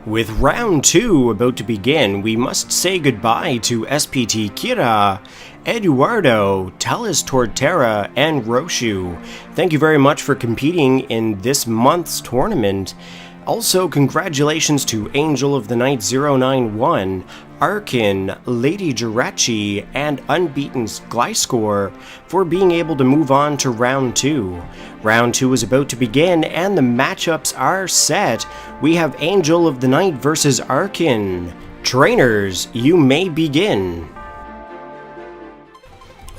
With round 2 about to begin, we must say goodbye to SPT Kira, Eduardo, TellisTorrtera, and Roshu. Thank you very much for competing in this month's tournament. Also, congratulations to Angel of the Night 091, Arken, LadyJirachi, and Unbeaten Gliscor for being able to move on to round 2. Round 2 is about to begin, and the matchups are set. We have Angel of the Night versus Arken. Trainers, you may begin.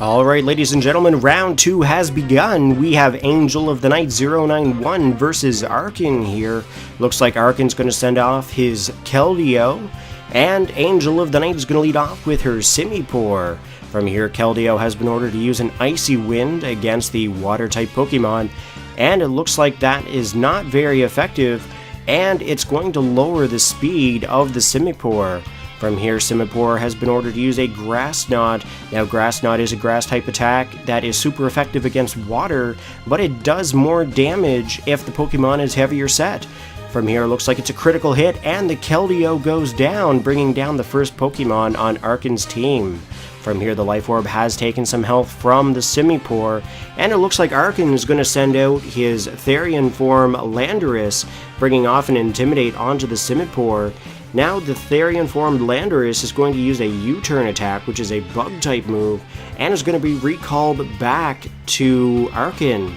Alright, ladies and gentlemen, round 2 has begun. We have Angel of the Night 091 versus Arken here. Looks like Arken's going to send off his Keldeo, and Angel of the Night is going to lead off with her Simipour. From here, Keldeo has been ordered to use an Icy Wind against the Water-type Pokemon, and it looks like that is not very effective, and it's going to lower the speed of the Simipour. From here, Simipour has been ordered to use a Grass Knot. Now, Grass Knot is a Grass-type attack that is super effective against water, but it does more damage if the Pokemon is heavier set. From here, it looks like it's a critical hit, and the Keldeo goes down, bringing down the first Pokemon on Arken's team. From here, the Life Orb has taken some health from the Simipour, and it looks like Arken is going to send out his Therian form Landorus, bringing off an Intimidate onto the Simipour. Now the Therian formed Landorus is going to use a U-turn attack, which is a Bug-type move, and is going to be recalled back to Arken.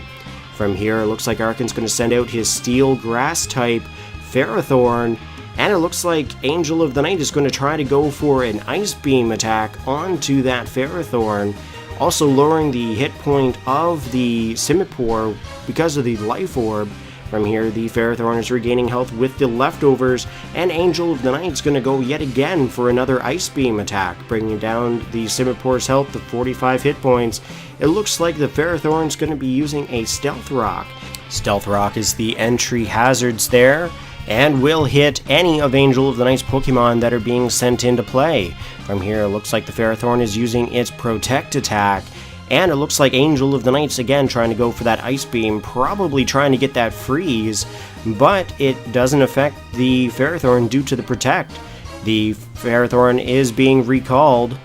From here, it looks like Arken's going to send out his Steel Grass type Ferrothorn, and it looks like Angel of the Night is going to try to go for an Ice Beam attack onto that Ferrothorn, also lowering the hit point of the Simipour because of the Life Orb. From here, the Ferrothorn is regaining health with the leftovers, and Angel of the Night is going to go yet again for another Ice Beam attack, bringing down the Simipour's health to 45 hit points. It looks like the Ferrothorn is going to be using a Stealth Rock. Stealth Rock is the entry hazards there, and will hit any of Angel of the Night's Pokemon that are being sent into play. From here, it looks like the Ferrothorn is using its Protect attack, and it looks like Angel of the Night's again trying to go for that Ice Beam, probably trying to get that Freeze, but it doesn't affect the Ferrothorn due to the Protect. The Ferrothorn is being recalled,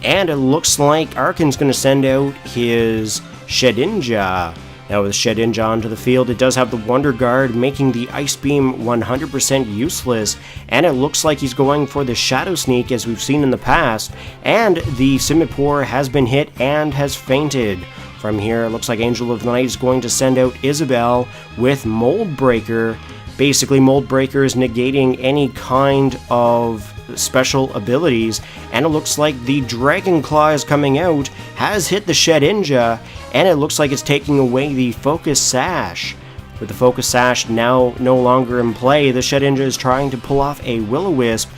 and it looks like Arken's going to send out his Shedinja. Now with Shedinja onto the field, it does have the Wonder Guard, making the Ice Beam 100% useless, and it looks like he's going for the Shadow Sneak as we've seen in the past, and the Simipour has been hit and has fainted. From here, it looks like Angel of the Night is going to send out Isabelle with Mold Breaker. Basically, Mold Breaker is negating any kind of special abilities, and it looks like the Dragon Claw is coming out, has hit the Shedinja, and it looks like it's taking away the Focus Sash. With the Focus Sash now no longer in play, the Shedinja is trying to pull off a Will-O-Wisp,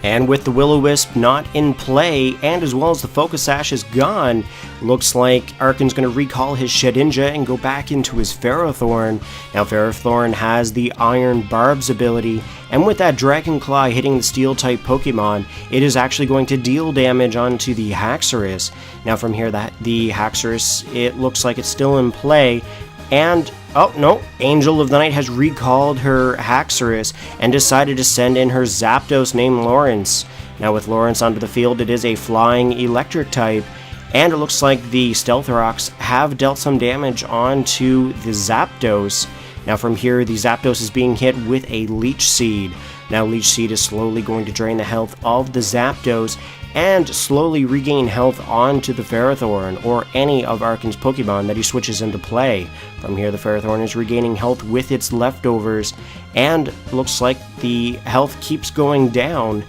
and with the Will-O-Wisp not in play, and as well as the Focus Sash is gone, looks like Arken's going to recall his Shedinja and go back into his Ferrothorn. Now Ferrothorn has the Iron Barbs ability, and with that Dragon Claw hitting the Steel-type Pokemon, it is actually going to deal damage onto the Haxorus. Now from here, the Haxorus, it looks like it's still in play, and oh no, Angel of the Night has recalled her Haxorus and decided to send in her Zapdos named Lawrence. Now with Lawrence onto the field, it is a Flying Electric type, and it looks like the Stealth Rocks have dealt some damage onto the Zapdos. Now from here, the Zapdos is being hit with a Leech Seed. Now Leech Seed is slowly going to drain the health of the Zapdos and slowly regain health onto the Ferrothorn or any of Arken's Pokemon that he switches into play. From here, the Ferrothorn is regaining health with its leftovers, and looks like the health keeps going down.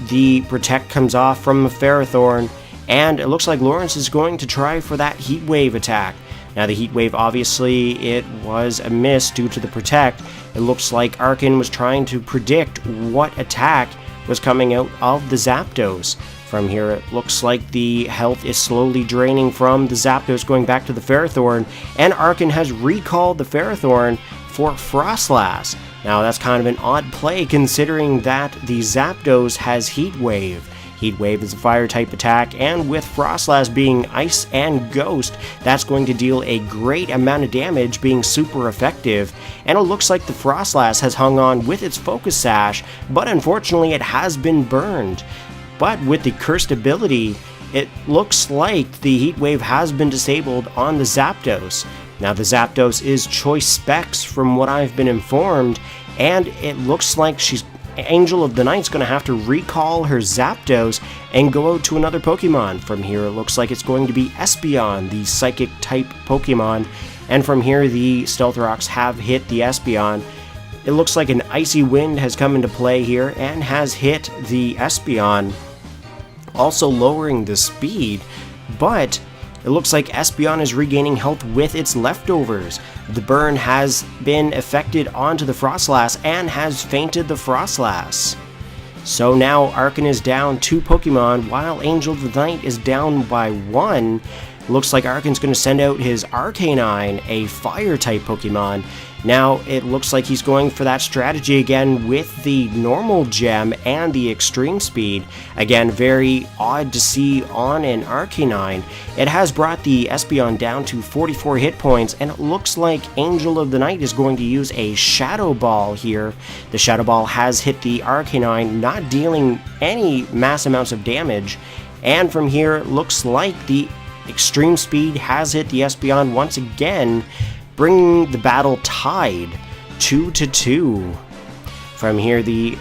The Protect comes off from the Ferrothorn, and it looks like Lawrence is going to try for that Heat Wave attack. Now the Heat Wave, obviously, it was a miss due to the Protect. It looks like Arken was trying to predict what attack was coming out of the Zapdos. From here, it looks like the health is slowly draining from the Zapdos, going back to the Ferrothorn, and Arken has recalled the Ferrothorn for Frostlass. Now that's kind of an odd play considering that the Zapdos has Heat Wave. Heat Wave is a Fire-type attack, and with Frostlass being Ice and Ghost, that's going to deal a great amount of damage, being super effective, and it looks like the Frostlass has hung on with its Focus Sash, but unfortunately it has been burned. But with the Cursed ability, it looks like the Heat Wave has been disabled on the Zapdos. Now the Zapdos is Choice Specs from what I've been informed, and it looks like Angel of the Night's going to have to recall her Zapdos and go out to another Pokemon. From here, it looks like it's going to be Espeon, the Psychic-type Pokemon. And from here, the Stealth Rocks have hit the Espeon. It looks like an Icy Wind has come into play here and has hit the Espeon, also lowering the speed, but it looks like Espeon is regaining health with its leftovers. The burn has been affected onto the Frostlass and has fainted the Frostlass. So now Arken is down 2 Pokemon while Angel of the Night is down by 1. Looks like Arken's going to send out his Arcanine, a Fire-type Pokemon. Now, it looks like he's going for that strategy again with the normal gem and the extreme speed. Again, very odd to see on an Arcanine. It has brought the Espeon down to 44 hit points, and it looks like Angel of the Night is going to use a Shadow Ball here. The Shadow Ball has hit the Arcanine, not dealing any mass amounts of damage. And from here, it looks like the extreme speed has hit the Espeon once again, bringing the battle tied 2-2. From here, the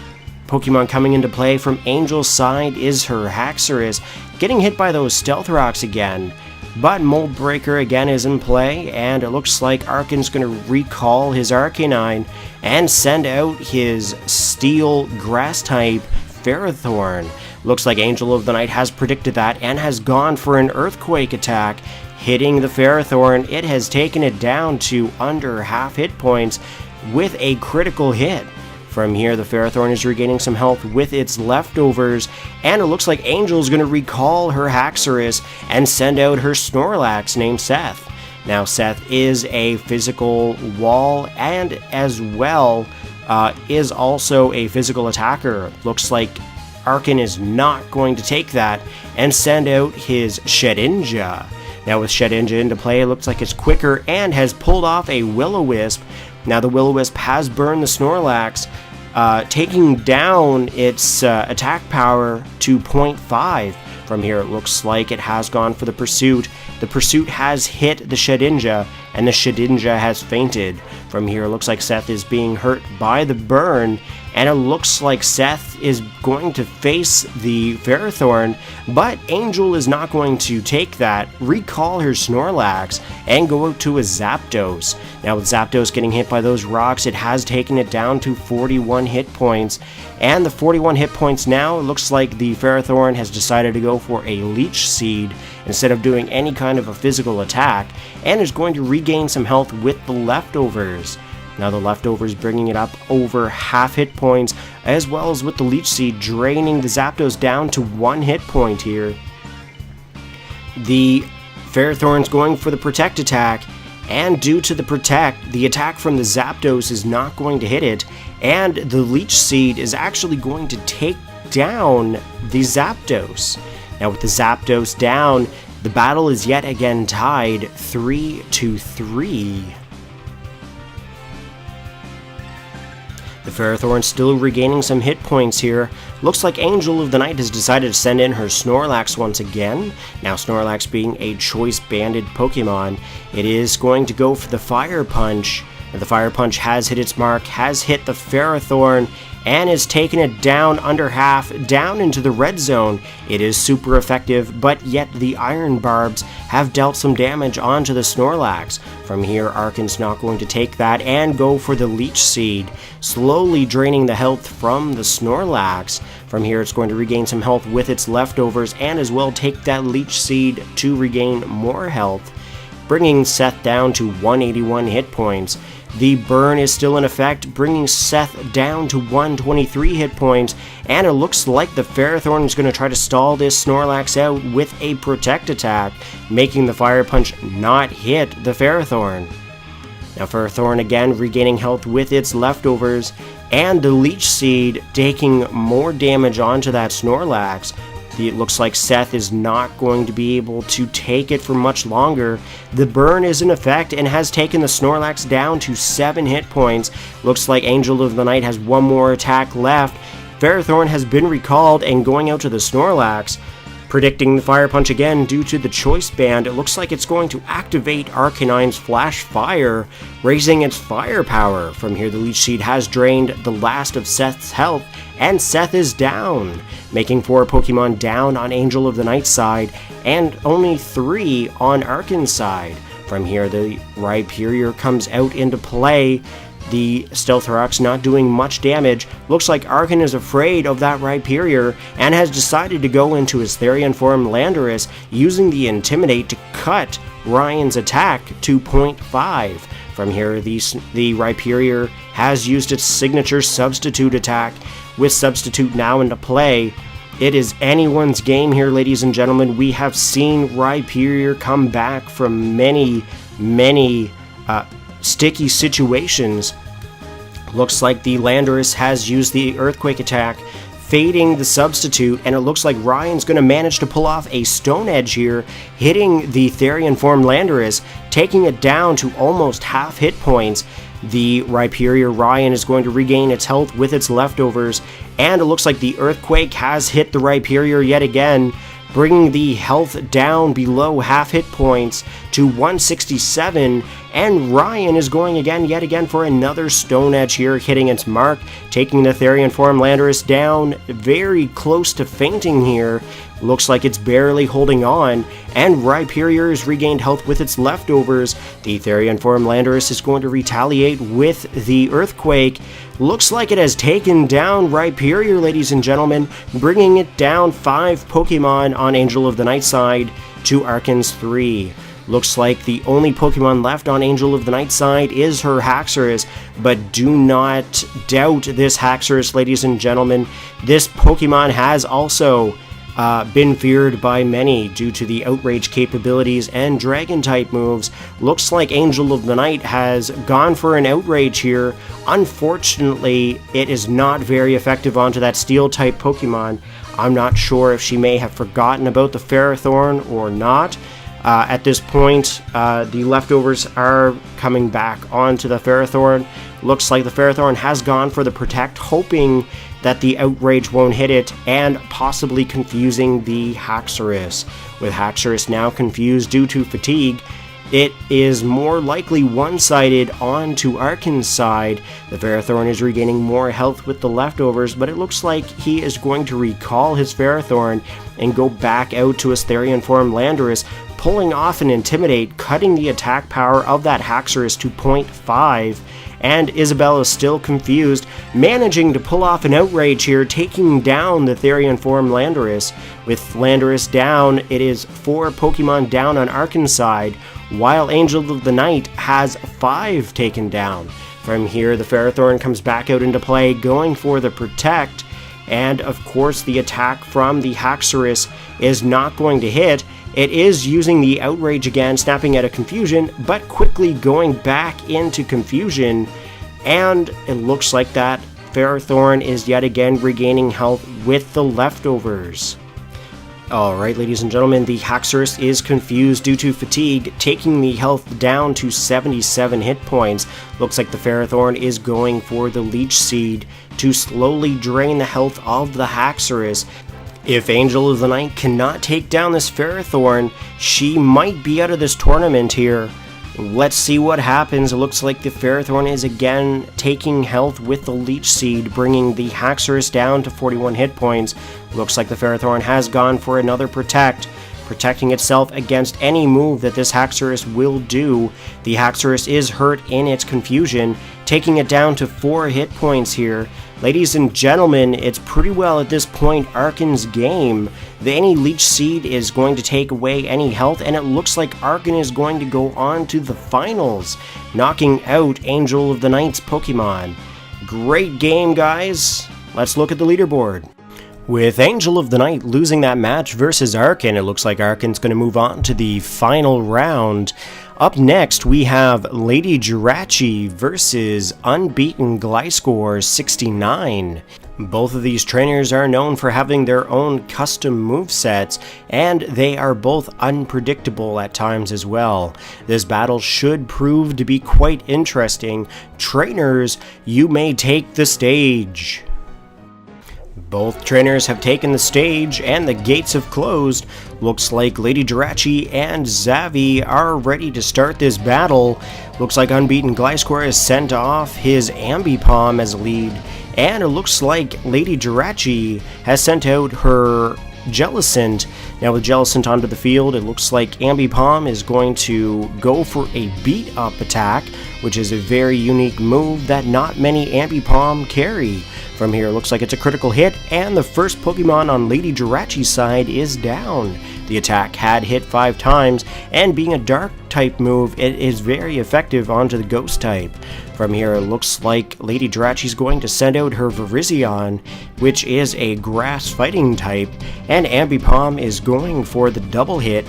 Pokemon coming into play from Angel's side is her Haxorus, getting hit by those Stealth Rocks again, but Mold Breaker again is in play, and it looks like Arken's going to recall his Arcanine and send out his Steel Grass-type Ferrothorn. Looks like Angel of the Night has predicted that and has gone for an Earthquake attack, hitting the Ferrothorn. It has taken it down to under half hit points with a critical hit. From here, the Ferrothorn is regaining some health with its leftovers, and it looks like Angel's going to recall her Haxorus and send out her Snorlax named Seth. Now, Seth is a physical wall and as well is also a physical attacker. Looks like Arken is not going to take that and send out his Shedinja. Now, with Shedinja into play, it looks like it's quicker and has pulled off a Will-O-Wisp. Now, the Will-O-Wisp has burned the Snorlax, taking down its attack power to 0.5. From here, it looks like it has gone for the Pursuit. The Pursuit has hit the Shedinja, and the Shedinja has fainted. From here, it looks like Seth is being hurt by the burn, and it looks like Seth is going to face the Ferrothorn, but Angel is not going to take that, recall her Snorlax, and go out to a Zapdos. Now, with Zapdos getting hit by those rocks, it has taken it down to 41 hit points, and the 41 hit points now, it looks like the Ferrothorn has decided to go for a Leech Seed instead of doing any kind of a physical attack, and is going to regain some health with the leftovers. Now, the leftovers bringing it up over half hit points, as well as with the Leech Seed draining the Zapdos down to 1 hit point here. The Ferrothorn's going for the Protect attack, and due to the Protect, the attack from the Zapdos is not going to hit it, and the Leech Seed is actually going to take down the Zapdos. Now, with the Zapdos down, the battle is yet again tied 3-3. The Ferrothorn still regaining some hit points here. Looks like Angel of the Night has decided to send in her Snorlax once again. Now, Snorlax being a choice banded Pokemon, it is going to go for the Fire Punch. And the Fire Punch has hit its mark, has hit the Ferrothorn, and is taking it down under half, down into the red zone. It is super effective, but yet the Iron Barbs have dealt some damage onto the Snorlax. From here, Arken's not going to take that and go for the Leech Seed, slowly draining the health from the Snorlax. From here, it's going to regain some health with its leftovers and as well take that Leech Seed to regain more health, bringing Seth down to 181 hit points. The burn is still in effect, bringing Seth down to 123 hit points, and it looks like the Ferrothorn is going to try to stall this Snorlax out with a Protect attack, making the Fire Punch not hit the Ferrothorn. Now, Ferrothorn again regaining health with its leftovers, and the Leech Seed taking more damage onto that Snorlax. It looks like Seth is not going to be able to take it for much longer. The burn is in effect and has taken the Snorlax down to 7 hit points. Looks like Angel of the Night has one more attack left. Ferrothorn has been recalled and going out to the Snorlax. Predicting the Fire Punch again due to the Choice Band, it looks like it's going to activate Arcanine's Flash Fire, raising its firepower. From here, the Leech Seed has drained the last of Seth's health, and Seth is down, making 4 Pokemon down on Angel of the Night's side, and only 3 on Arken's side. From here, the Rhyperior comes out into play. The Stealthrox not doing much damage. Looks like Arken is afraid of that Rhyperior and has decided to go into his Therian form Landorus, using the Intimidate to cut Ryan's attack to 0.5. From here, the Rhyperior has used its signature Substitute attack. With Substitute now into play, it is anyone's game here, ladies and gentlemen. We have seen Rhyperior come back from many sticky situations. Looks like the Landorus has used the Earthquake attack, fading the Substitute, and it looks like Ryan's going to manage to pull off a Stone Edge here, hitting the Therian form Landorus, taking it down to almost half hit points. The Rhyperior Ryan is going to regain its health with its leftovers, and it looks like the Earthquake has hit the Rhyperior yet again, bringing the health down below half hit points to 167, and Ryan is going yet again for another Stone Edge here, hitting its mark, taking the Therian form Landorus down very close to fainting here. Looks like it's barely holding on, and Rhyperior has regained health with its leftovers. The Therian form Landorus is going to retaliate with the Earthquake. Looks like it has taken down Rhyperior, ladies and gentlemen, bringing it down 5 Pokemon on Angel of the Night side to Arken's 3. Looks like the only Pokemon left on Angel of the Night side is her Haxorus, but do not doubt this Haxorus, ladies and gentlemen. This Pokemon has also been feared by many due to the Outrage capabilities and Dragon-type moves. Looks like Angel of the Night has gone for an Outrage here. Unfortunately, it is not very effective onto that Steel-type Pokemon. I'm not sure if she may have forgotten about the Ferrothorn or not. At this point, the leftovers are coming back onto the Ferrothorn. Looks like the Ferrothorn has gone for the Protect, hoping that the Outrage won't hit it, and possibly confusing the Haxorus. With Haxorus now confused due to fatigue, it is more likely one-sided onto Arken's side. The Ferrothorn is regaining more health with the leftovers, but it looks like he is going to recall his Ferrothorn and go back out to his Therian form Landorus, pulling off an Intimidate, cutting the attack power of that Haxorus to 0.5, and Isabelle is still confused, managing to pull off an Outrage here, taking down the Therian form Landorus. With Landorus down, it is 4 Pokemon down on Arken's side, while Angel of the Night has 5 taken down. From here, the Ferrothorn comes back out into play, going for the Protect, and of course the attack from the Haxorus is not going to hit. It is using the Outrage again, snapping out of Confusion, but quickly going back into Confusion, and it looks like that Ferrothorn is yet again regaining health with the leftovers. Alright, ladies and gentlemen, the Haxorus is confused due to fatigue, taking the health down to 77 hit points. Looks like the Ferrothorn is going for the Leech Seed to slowly drain the health of the Haxorus. If Angel of the Night cannot take down this Ferrothorn, she might be out of this tournament here. Let's see what happens. It looks like the Ferrothorn is again taking health with the Leech Seed, bringing the Haxorus down to 41 hit points. Looks like the Ferrothorn has gone for another Protect, protecting itself against any move that this Haxorus will do. The Haxorus is hurt in its Confusion, taking it down to 4 hit points here. Ladies and gentlemen, it's pretty well at this point Arken's game. Any Leech Seed is going to take away any health, and it looks like Arken is going to go on to the finals, knocking out Angel of the Night's Pokemon. Great game, guys. Let's look at the leaderboard. With Angel of the Night losing that match versus Arken, it looks like Arken's going to move on to the final round. Up next, we have LadyJirachi versus Unbeaten Gliscor 69. Both of these trainers are known for having their own custom movesets, and they are both unpredictable at times as well. This battle should prove to be quite interesting. Trainers, you may take the stage. Both trainers have taken the stage and the gates have closed. Looks like LadyJirachi and Xavi are ready to start this battle. Looks like Unbeaten Gliscor has sent off his Ambipom as lead, and it looks like LadyJirachi has sent out her Jellicent. Now with Jellicent onto the field, it looks like Ambipom is going to go for a beat up attack, which is a very unique move that not many Ambipom carry. From here, it looks like it's a critical hit, and the first Pokemon on LadyJirachi's side is down. The attack had hit 5 times, and being a dark type move, it is very effective onto the ghost type. From here, it looks like LadyJirachi's going to send out her Virizion, which is a grass fighting type, and Ambipom is going for the double hit.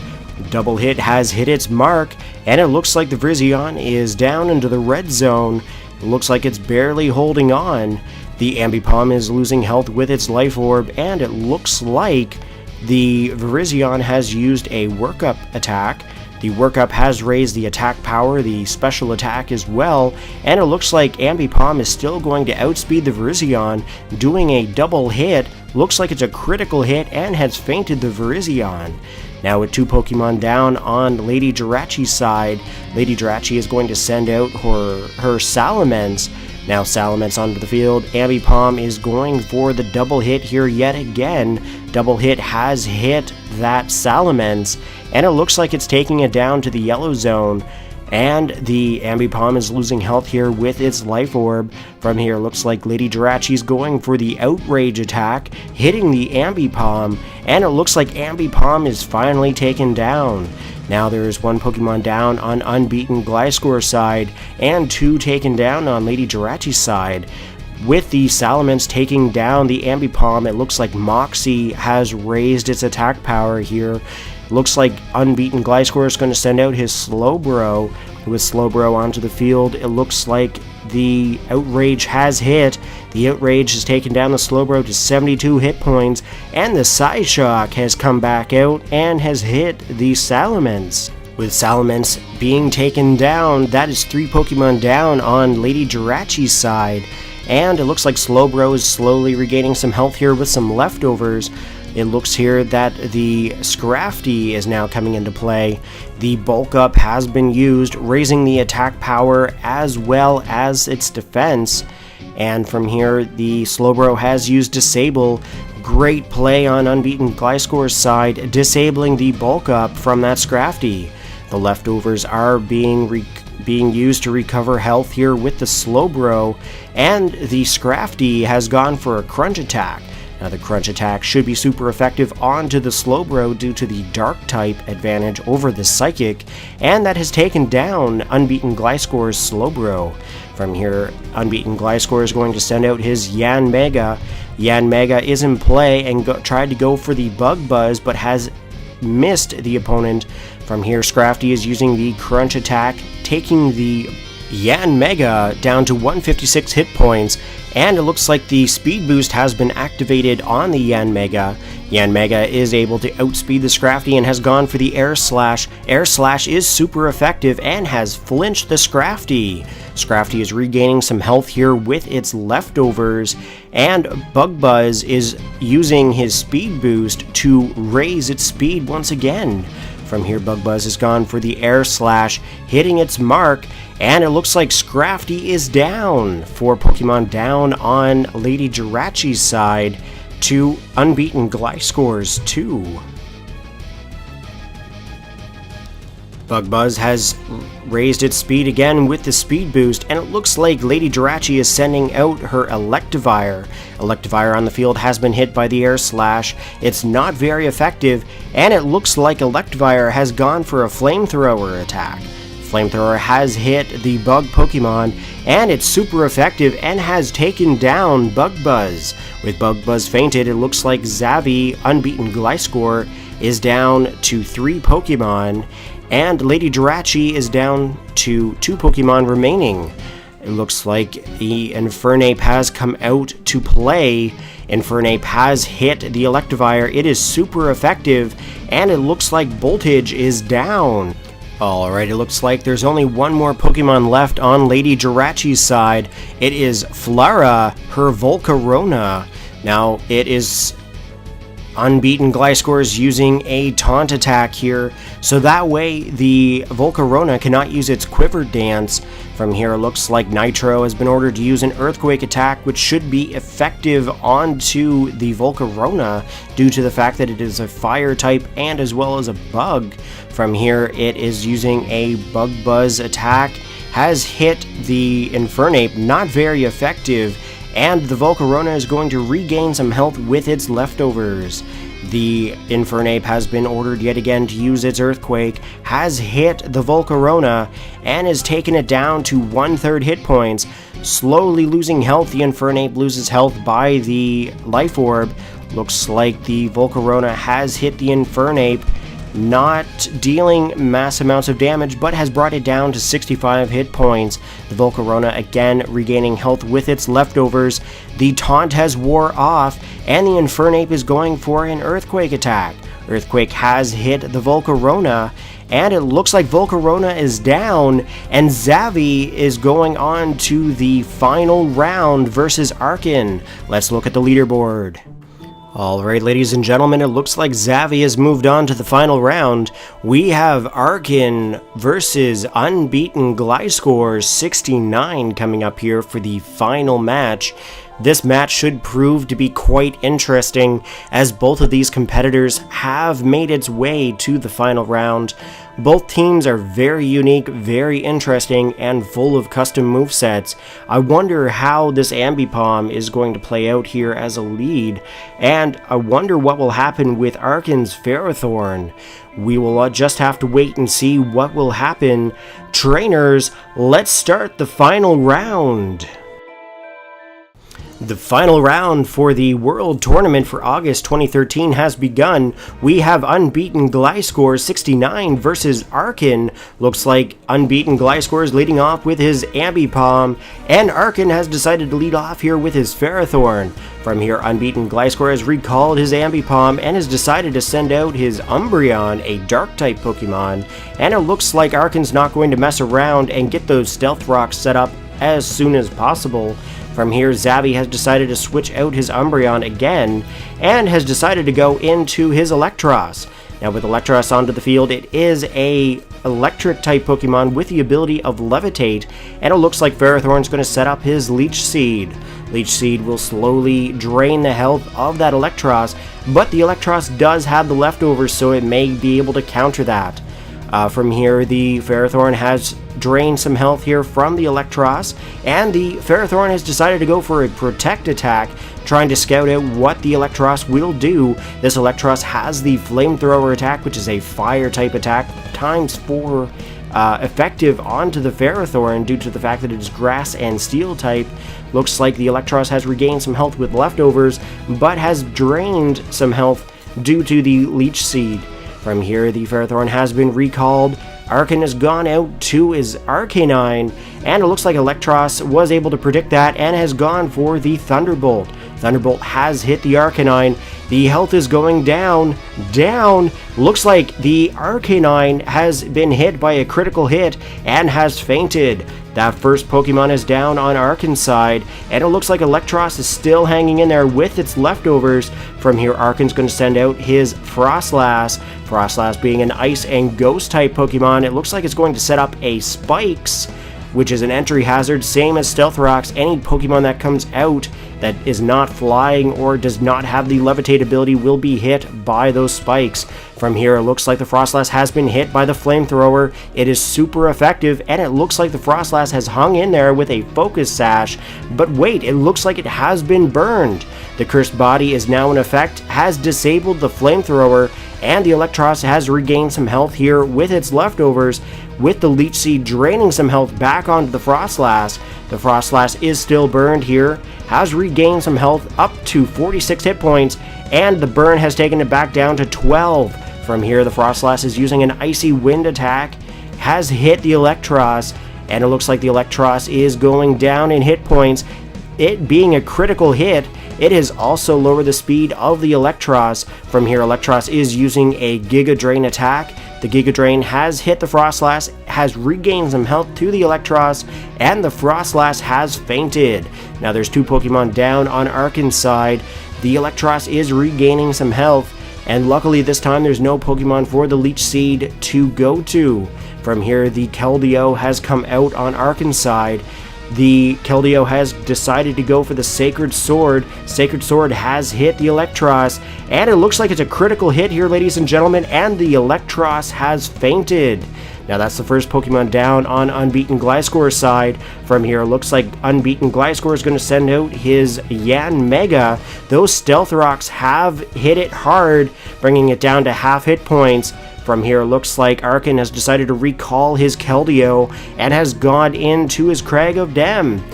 Double hit has hit its mark, and it looks like the Virizion is down into the red zone. It looks like it's barely holding on. The Ambipom is losing health with its Life Orb, and it looks like the Virizion has used a workup attack. The workup has raised the attack power, the special attack as well, and it looks like Ambipom is still going to outspeed the Virizion, doing a double hit. Looks like it's a critical hit and has fainted the Virizion. Now with 2 Pokemon down on LadyJirachi's side, LadyJirachi is going to send out her Salamence. Now Salamence onto the field. Ambipom is going for the double hit here yet again. Double hit has hit that Salamence, and it looks like it's taking it down to the yellow zone. And the Ambipom is losing health here with its Life Orb. From here, looks like LadyJirachi is going for the Outrage attack, hitting the Ambipom, and it looks like Ambipom is finally taken down. Now there is one Pokemon down on Unbeaten Gliscor's side, and 2 taken down on LadyJirachi's side. With the Salamence taking down the Ambipom, it looks like Moxie has raised its attack power here. Looks like Unbeaten Gliscor is going to send out his Slowbro. With Slowbro onto the field, it looks like the Outrage has hit. The Outrage has taken down the Slowbro to 72 hit points, and the Psyshock has come back out and has hit the Salamence. With Salamence being taken down, that is 3 Pokemon down on LadyJirachi's side, and it looks like Slowbro is slowly regaining some health here with some leftovers. It looks here that the Scrafty is now coming into play. The Bulk Up has been used, raising the attack power as well as its defense. And from here, the Slowbro has used Disable. Great play on Unbeaten Gliscor's side, disabling the Bulk Up from that Scrafty. The leftovers are being used to recover health here with the Slowbro, and the Scrafty has gone for a Crunch attack. Now the Crunch attack should be super effective onto the Slowbro due to the Dark type advantage over the Psychic, and that has taken down Unbeaten Gliscor's Slowbro. From here, Unbeaten Gliscor is going to send out his Yanmega. Yanmega is in play and tried to go for the Bug Buzz, but has missed the opponent. From here, Scrafty is using the Crunch attack, taking the Yanmega down to 156 hit points, and it looks like the Speed Boost has been activated on the Yanmega. Yanmega is able to outspeed the Scrafty and has gone for the Air Slash. Air Slash is super effective and has flinched the Scrafty. Scrafty is regaining some health here with its leftovers, and Bug Buzz is using his Speed Boost to raise its speed once again. From here, Bug Buzz has gone for the Air Slash, hitting its mark, and it looks like Scrafty is down. 4 Pokemon down on LadyJirachi's side to Unbeaten Gliscor's 2. Bug Buzz has raised its speed again with the Speed Boost, and it looks like LadyJirachi is sending out her Electivire. Electivire on the field has been hit by the Air Slash. It's not very effective, and it looks like Electivire has gone for a Flamethrower attack. Flamethrower has hit the Bug Pokemon, and it's super effective and has taken down Bug Buzz. With Bug Buzz fainted, it looks like Zavi, Unbeaten Gliscor, is down to 3 Pokemon, and LadyJirachi is down to 2 Pokemon remaining. It looks like the Infernape has come out to play. Infernape has hit the Electivire. It is super effective, and it looks like Voltage is down. Alright, it looks like there's only one more Pokemon left on LadyJirachi's side. It is Flara, her Volcarona. Now, it is Unbeaten Gliscor is using a Taunt attack here, so that way the Volcarona cannot use its Quiver Dance. From here, it looks like Nitro has been ordered to use an Earthquake attack, which should be effective onto the Volcarona due to the fact that it is a Fire type and as well as a Bug. From here, it is using a Bug Buzz attack, has hit the Infernape, not very effective, and the Volcarona is going to regain some health with its leftovers. The Infernape has been ordered yet again to use its Earthquake, has hit the Volcarona, and has taken it down to 1/3 hit points. Slowly losing health, the Infernape loses health by the Life Orb. Looks like the Volcarona has hit the Infernape, not dealing mass amounts of damage, but has brought it down to 65 hit points. The Volcarona again regaining health with its leftovers. The Taunt has wore off, and the Infernape is going for an Earthquake attack. Earthquake has hit the Volcarona, and it looks like Volcarona is down, and Zavi is going on to the final round versus Arken. Let's look at the leaderboard. Alright, ladies and gentlemen, it looks like Xavi has moved on to the final round. We have Arken versus Unbeaten Gliscor 69 coming up here for the final match. This match should prove to be quite interesting, as both of these competitors have made its way to the final round. Both teams are very unique, very interesting, and full of custom movesets. I wonder how this Ambipom is going to play out here as a lead, and I wonder what will happen with Arken's Ferrothorn. We will just have to wait and see what will happen. Trainers, let's start the final round. The final round for the World Tournament for August 2013 has begun. We have Unbeaten Gliscor 69 versus Arken. Looks like Unbeaten Gliscor is leading off with his Ambipom, and Arken has decided to lead off here with his Ferrothorn. From here, Unbeaten Gliscor has recalled his Ambipom and has decided to send out his Umbreon, a Dark-type Pokemon, and it looks like Arken's not going to mess around and get those Stealth Rocks set up as soon as possible. From here, Xavi has decided to switch out his Umbreon again, and has decided to go into his Electros. Now with Electros onto the field, it is a electric-type Pokemon with the ability of Levitate, and it looks like Ferrothorn's going to set up his Leech Seed. Leech Seed will slowly drain the health of that Electros, but the Electros does have the leftovers, so it may be able to counter that. From here, the Ferrothorn has drained some health here from the Electros, and the Ferrothorn has decided to go for a Protect attack, trying to scout out what the Electros will do. This Electros has the Flamethrower attack, which is a Fire-type attack, ×4 effective onto the Ferrothorn due to the fact that it is Grass and Steel type. Looks like the Electros has regained some health with leftovers, but has drained some health due to the Leech Seed. From here, the Ferrothorn has been recalled. Arken has gone out to his Arcanine, and it looks like Electros was able to predict that and has gone for the Thunderbolt. Thunderbolt has hit the Arcanine. The health is going down. Looks like the Arcanine has been hit by a critical hit and has fainted. That first Pokemon is down on Arken's side, and it looks like Electros is still hanging in there with its leftovers. From here, Arken's going to send out his Frostlass. Frostlass being an Ice and Ghost type Pokemon, it looks like it's going to set up a Spikes, which is an entry hazard, same as Stealth Rocks. Any Pokemon that comes out that is not flying or does not have the Levitate ability will be hit by those spikes. From here, it looks like the Frostlass has been hit by the Flamethrower. It is super effective, and it looks like the Frostlass has hung in there with a Focus Sash. But wait, it looks like it has been burned. The Cursed Body is now in effect, has disabled the Flamethrower, and the Electros has regained some health here with its leftovers, with the Leech Seed draining some health back onto the Frostlass. The Frostlass is still burned here, has regained some health up to 46 hit points, and the burn has taken it back down to 12. From here, the Frostlass is using an Icy Wind attack, has hit the Electros, and it looks like the Electros is going down in hit points. It being a critical hit, it has also lowered the speed of the Electros. From here, Electros is using a Giga Drain attack. The Giga Drain has hit the Frostlass, has regained some health to the Electros, and the Frostlass has fainted. Now there's two Pokemon down on Arken's side. The Electros is regaining some health, and luckily this time there's no Pokemon for the Leech Seed to go to. From here, the Keldeo has come out on Arken's side. The Keldeo has decided to go for the Sacred Sword. Sacred Sword has hit the Electros, and it looks like it's a critical hit here, ladies and gentlemen, and the Electros has fainted. Now that's the first Pokemon down on Unbeaten Gliscor's side. From here, it looks like Unbeaten Gliscor is going to send out his Yanmega. Those Stealth Rocks have hit it hard, bringing it down to half hit points. From here, it looks like Arken has decided to recall his Keldeo and has gone into his Crag of Dem.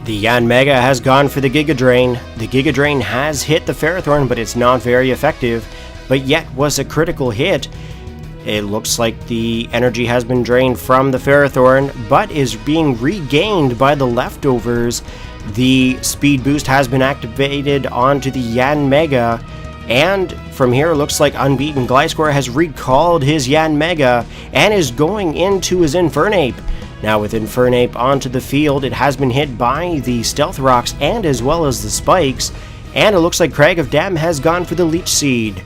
The Yanmega has gone for the Giga Drain. The Giga Drain has hit the Ferrothorn, but it's not very effective, but yet was a critical hit. It looks like the energy has been drained from the Ferrothorn, but is being regained by the leftovers. The Speed Boost has been activated onto the Yanmega, and from here, it looks like Unbeaten Gliscor has recalled his Yanmega and is going into his Infernape. Now with Infernape onto the field, it has been hit by the Stealth Rocks and as well as the Spikes. and it looks like Crag of Dem has gone for the Leech Seed.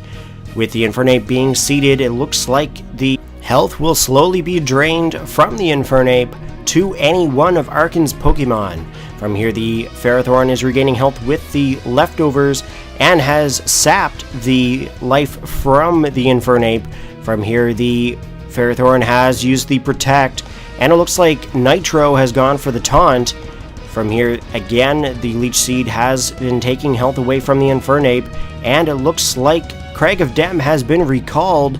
With the Infernape being seeded, it looks like the health will slowly be drained from the Infernape to any one of Arken's Pokemon. From here, the Ferrothorn is regaining health with the leftovers and has sapped the life from the Infernape. From here, the Ferrothorn has used the Protect, and it looks like Nitro has gone for the Taunt. From here, again, the Leech Seed has been taking health away from the Infernape, and it looks like Crag of Dem has been recalled,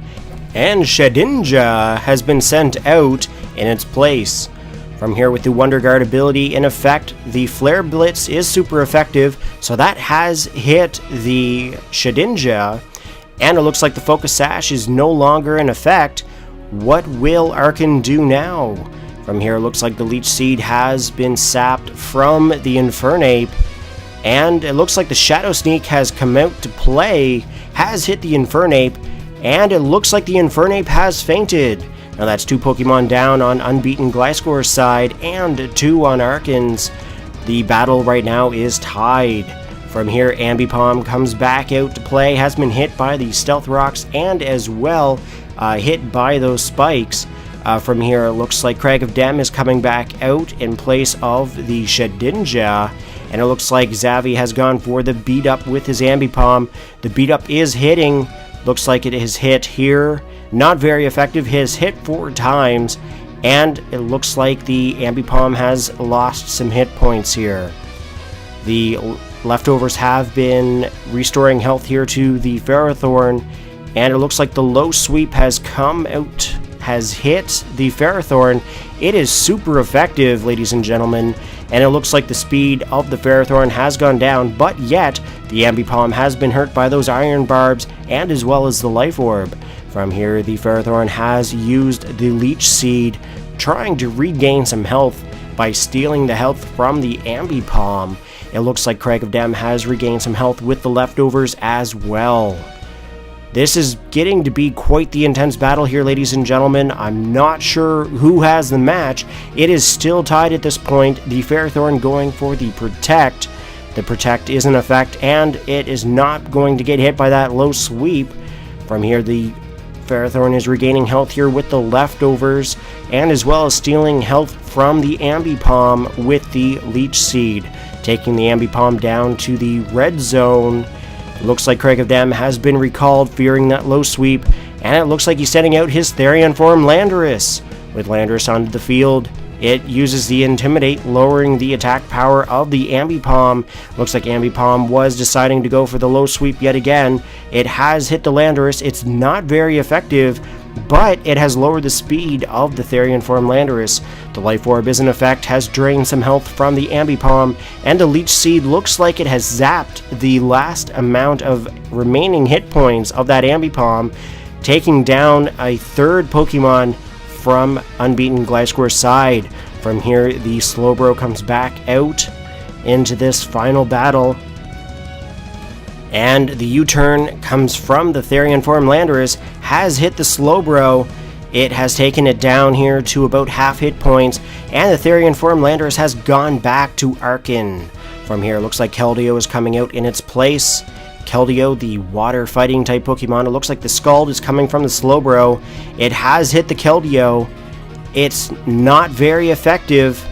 and Shedinja has been sent out in its place. From here, with the Wonder Guard ability in effect, the Flare Blitz is super effective, so that has hit the Shedinja, and it looks like the Focus Sash is no longer in effect. What will Arken do now? From here, it looks like the Leech Seed has been sapped from the Infernape, and it looks like the Shadow Sneak has come out to play, has hit the Infernape, and it looks like the Infernape has fainted. Now that's 2 Pokemon down on Unbeaten Gliscor's side and 2 on Arken's. The battle right now is tied. From here, Ambipom comes back out to play, has been hit by the Stealth Rocks and as well hit by those spikes. From here, it looks like Crag of Dem is coming back out in place of the Shedinja, and it looks like Xavi has gone for the beat up with his Ambipom. The beat up is hitting. Looks like it is hit here. Not very effective. Has hit 4 times, and it looks like the Ambipom has lost some hit points here. The leftovers have been restoring health here to the Ferrothorn, and it looks like the low sweep has come out, has hit the Ferrothorn. It is super effective, ladies and gentlemen, and it looks like the speed of the Ferrothorn has gone down, but yet the Ambipom has been hurt by those Iron Barbs and as well as the Life Orb. From here, the Ferrothorn has used the Leech Seed, trying to regain some health by stealing the health from the Ambipom. It looks like Crag of Dem has regained some health with the leftovers as well. This is getting to be quite the intense battle here, ladies and gentlemen. I'm not sure who has the match. It is still tied at this point. The Ferrothorn going for the Protect. The Protect is in effect, and it is not going to get hit by that low sweep. From here, the Ferrothorn is regaining health here with the leftovers, and as well as stealing health from the Ambipom with the Leech Seed, taking the Ambipom down to the red zone. It looks like Crag of Dem has been recalled, fearing that low sweep, and it looks like he's sending out his Therian form Landorus. With Landorus onto the field, it uses the Intimidate, lowering the attack power of the Ambipom. Looks like Ambipom was deciding to go for the low sweep yet again. It has hit the Landorus. It's not very effective, but it has lowered the speed of the Therian form Landorus. The Life Orb is in effect, has drained some health from the Ambipom, and the Leech Seed looks like it has zapped the last amount of remaining hit points of that Ambipom, taking down a 3rd Pokemon from Unbeaten Gliscor's side. From here, the Slowbro comes back out into this final battle, and the U-turn comes from the Therian form Landorus, has hit the Slowbro. It has taken it down here to about half hit points, and the Therian form Landorus has gone back to Arken. From here, it looks like Keldeo is coming out in its place. Keldeo, the water fighting type Pokemon. It looks like the Scald is coming from the Slowbro. It has hit the Keldeo. It's not very effective,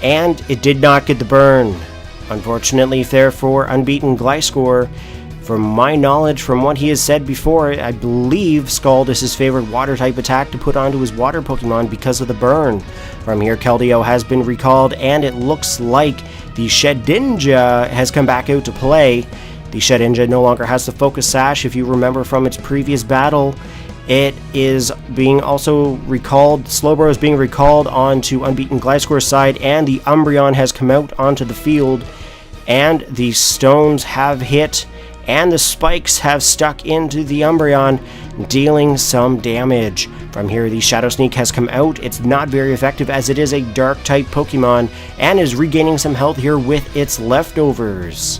and it did not get the burn. Unfortunately, therefore, Unbeaten Gliscor, from my knowledge, from what he has said before, I believe Scald is his favorite water type attack to put onto his water Pokemon because of the burn. From here, Keldeo has been recalled, and it looks like the Shedinja has come back out to play. The Shedinja no longer has the Focus Sash, if you remember from its previous battle. It is being also recalled, Slowbro is being recalled onto Unbeaten Gliscor's side, and the Umbreon has come out onto the field, and the stones have hit, and the spikes have stuck into the Umbreon, dealing some damage. From here, the Shadow Sneak has come out. It's not very effective as it is a Dark-type Pokemon, and is regaining some health here with its leftovers.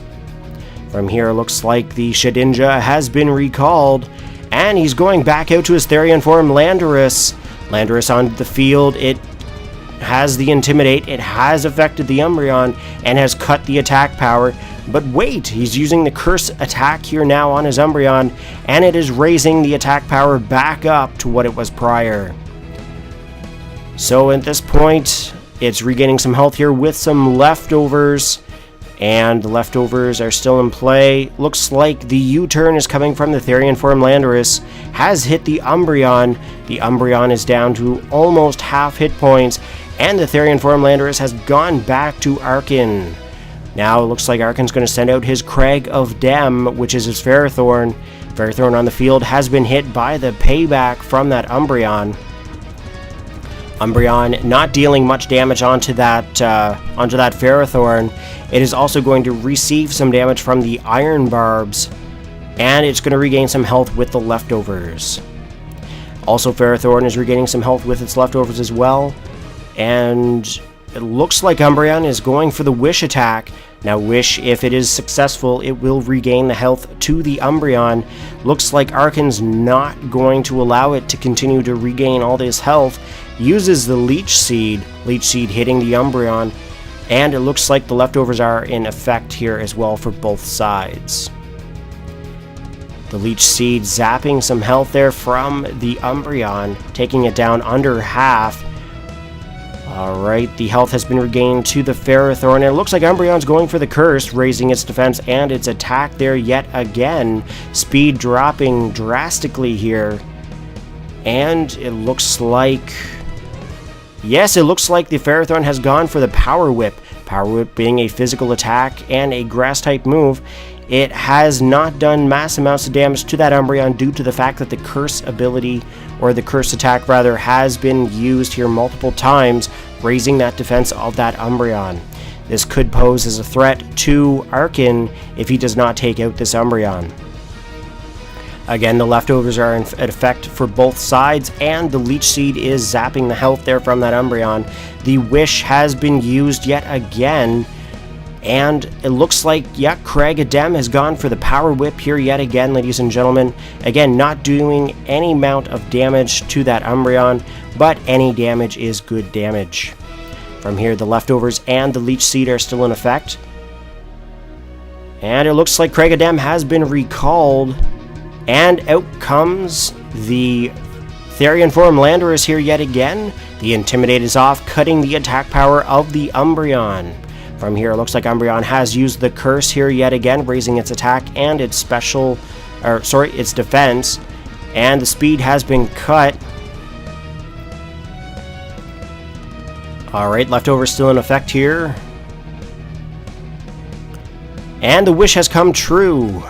From here, it looks like the Shedinja has been recalled, and he's going back out to his Therian form Landorus. Landorus on the field. It has the Intimidate. It has affected the Umbreon and has cut the attack power. But wait, he's using the Curse attack here now on his Umbreon, and it is raising the attack power back up to what it was prior. So at this point, it's regaining some health here with some leftovers, and the leftovers are still in play. Looks like the U-turn is coming from the Therian Form Landorus, has hit the Umbreon. The Umbreon is down to almost half hit points, and the Therian Form Landorus has gone back to Arken. Now it looks like Arken's going to send out his Crag of Dem, which is his Ferrothorn. Ferrothorn on the field has been hit by the payback from that Umbreon. Umbreon not dealing much damage onto that Ferrothorn. It is also going to receive some damage from the Iron Barbs, and it's going to regain some health with the leftovers. Also, Ferrothorn is regaining some health with its leftovers as well, and it looks like Umbreon is going for the Wish attack. Now Wish, if it is successful, it will regain the health to the Umbreon. Looks like Arken's not going to allow it to continue to regain all this health. Uses the Leech Seed hitting the Umbreon, and it looks like the leftovers are in effect here as well for both sides. The Leech Seed zapping some health there from the Umbreon, taking it down under half. Alright, the health has been regained to the Ferrothorn, and it looks like Umbreon's going for the Curse, raising its defense and its attack there yet again. Speed dropping drastically here. And it looks like... yes, it looks like the Ferrothorn has gone for the Power Whip. Power Whip being a physical attack and a Grass-type move. It has not done mass amounts of damage to that Umbreon due to the fact that the Curse ability, or the Curse attack rather, has been used here multiple times, raising that defense of that Umbreon. This could pose as a threat to Arken if he does not take out this Umbreon. Again, the leftovers are in effect for both sides, and the Leech Seed is zapping the health there from that Umbreon. The Wish has been used yet again, and it looks like, yeah, Crag of Dem has gone for the Power Whip here yet again, ladies and gentlemen. Again, not doing any amount of damage to that Umbreon, but any damage is good damage. From here, the leftovers and the Leech Seed are still in effect. And it looks like Crag of Dem has been recalled, and out comes the Therian Form Landorus here yet again. The Intimidate is off, cutting the attack power of the Umbreon. From here, it looks like Umbreon has used the Curse here yet again, raising its attack and its its defense, and the speed has been cut. Alright, leftovers still in effect here. And the Wish has come true.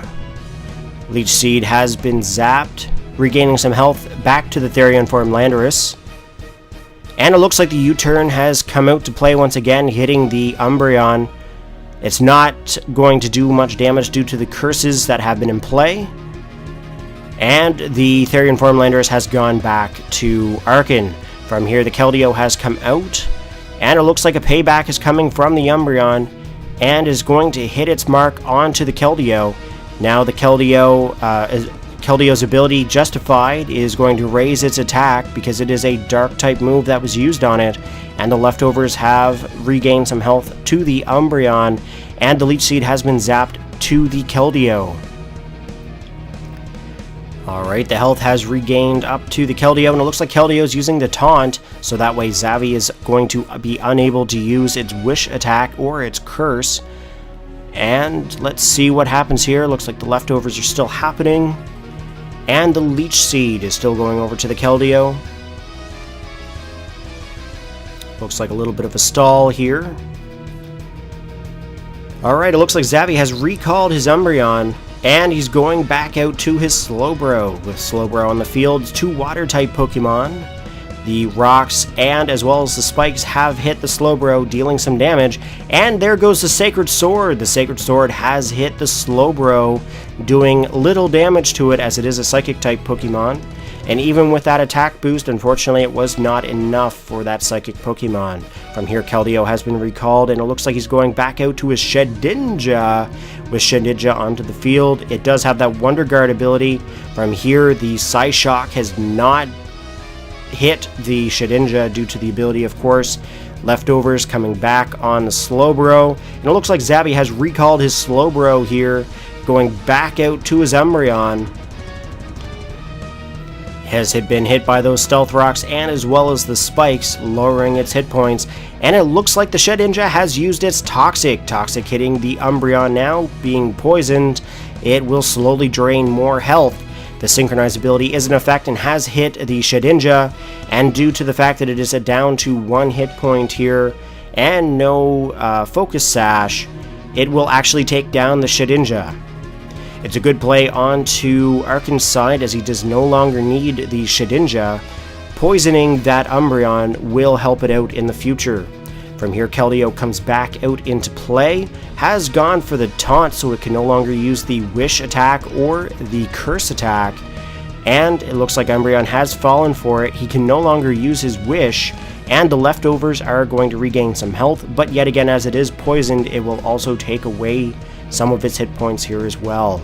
Leech Seed has been zapped, regaining some health back to the Therian Form Landorus. And it looks like the U-turn has come out to play once again, hitting the Umbreon. It's not going to do much damage due to the curses that have been in play. And the Therian Form Landorus has gone back to Arken. From here, the Keldeo has come out, and it looks like a payback is coming from the Umbreon, and is going to hit its mark onto the Keldeo. Now the Keldeo's ability, Justified, is going to raise its attack because it is a Dark-type move that was used on it, and the leftovers have regained some health to the Umbreon, and the Leech Seed has been zapped to the Keldeo. Alright, the health has regained up to the Keldeo, and it looks like Keldeo's using the Taunt, so that way Zavi is going to be unable to use its Wish attack or its Curse. And let's see what happens here. Looks like the leftovers are still happening, and the Leech Seed is still going over to the Keldeo. Looks like a little bit of a stall here. Alright, it looks like Zavi has recalled his Umbreon, and he's going back out to his Slowbro. With Slowbro on the field, 2 Water-type Pokemon. The rocks and as well as the spikes have hit the Slowbro, dealing some damage. And there goes the Sacred Sword. The Sacred Sword has hit the Slowbro, doing little damage to it as it is a Psychic-type Pokemon. And even with that attack boost, unfortunately, it was not enough for that Psychic Pokemon. From here, Keldeo has been recalled, and it looks like he's going back out to his Shedinja. With Shedinja onto the field, it does have that Wonder Guard ability. From here, the Psyshock has not hit the Shedinja due to the ability, of course. Leftovers coming back on the Slowbro. And it looks like Zabi has recalled his Slowbro here, going back out to his Umbreon. Has been hit by those Stealth Rocks and as well as the Spikes, lowering its hit points. And it looks like the Shedinja has used its Toxic. Toxic hitting the Umbreon now, being poisoned. It will slowly drain more health. The Synchronized ability is in effect and has hit the Shedinja, and due to the fact that it is down to 1 hit point here and no Focus Sash, it will actually take down the Shedinja. It's a good play onto Arken's side as he does no longer need the Shedinja. Poisoning that Umbreon will help it out in the future. From here, Keldeo comes back out into play, has gone for the taunt so it can no longer use the Wish attack or the Curse attack, and it looks like Umbreon has fallen for it. He can no longer use his Wish, and the leftovers are going to regain some health, but yet again, as it is poisoned, it will also take away some of its hit points here as well.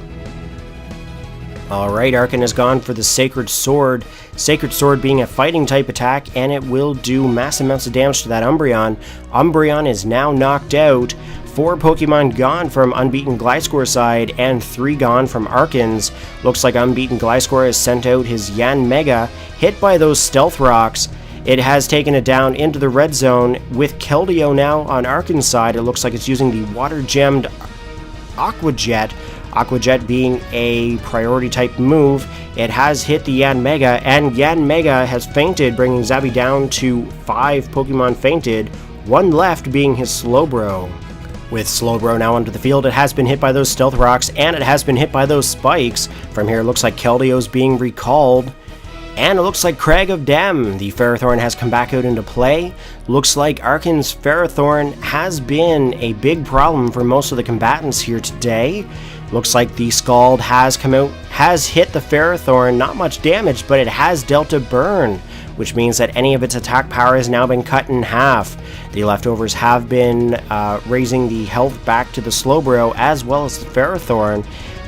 Alright, Arken has gone for the Sacred Sword. Sacred Sword being a fighting type attack, and it will do massive amounts of damage to that Umbreon. Umbreon is now knocked out. 4 Pokemon gone from Unbeaten Gliscor side, and 3 gone from Arken's. Looks like Unbeaten Gliscor has sent out his Yanmega, hit by those Stealth Rocks. It has taken it down into the red zone. With Keldeo now on Arken's side, it looks like it's using the Water Gemmed Aqua Jet. Aqua Jet being a priority type move. It has hit the Yanmega, and Yanmega has fainted, bringing Zabi down to 5 Pokemon fainted, 1 left being his Slowbro. With Slowbro now onto the field, it has been hit by those Stealth Rocks, and it has been hit by those Spikes. From here, it looks like Keldeo's being recalled. And it looks like Crag of Dem. The Ferrothorn has come back out into play. Looks like Arken's Ferrothorn has been a big problem for most of the combatants here today. Looks like the Scald has come out, has hit the Ferrothorn, not much damage, but it has dealt a burn, which means that any of its attack power has now been cut in half. The leftovers have been raising the health back to the Slowbro as well as the Ferrothorn.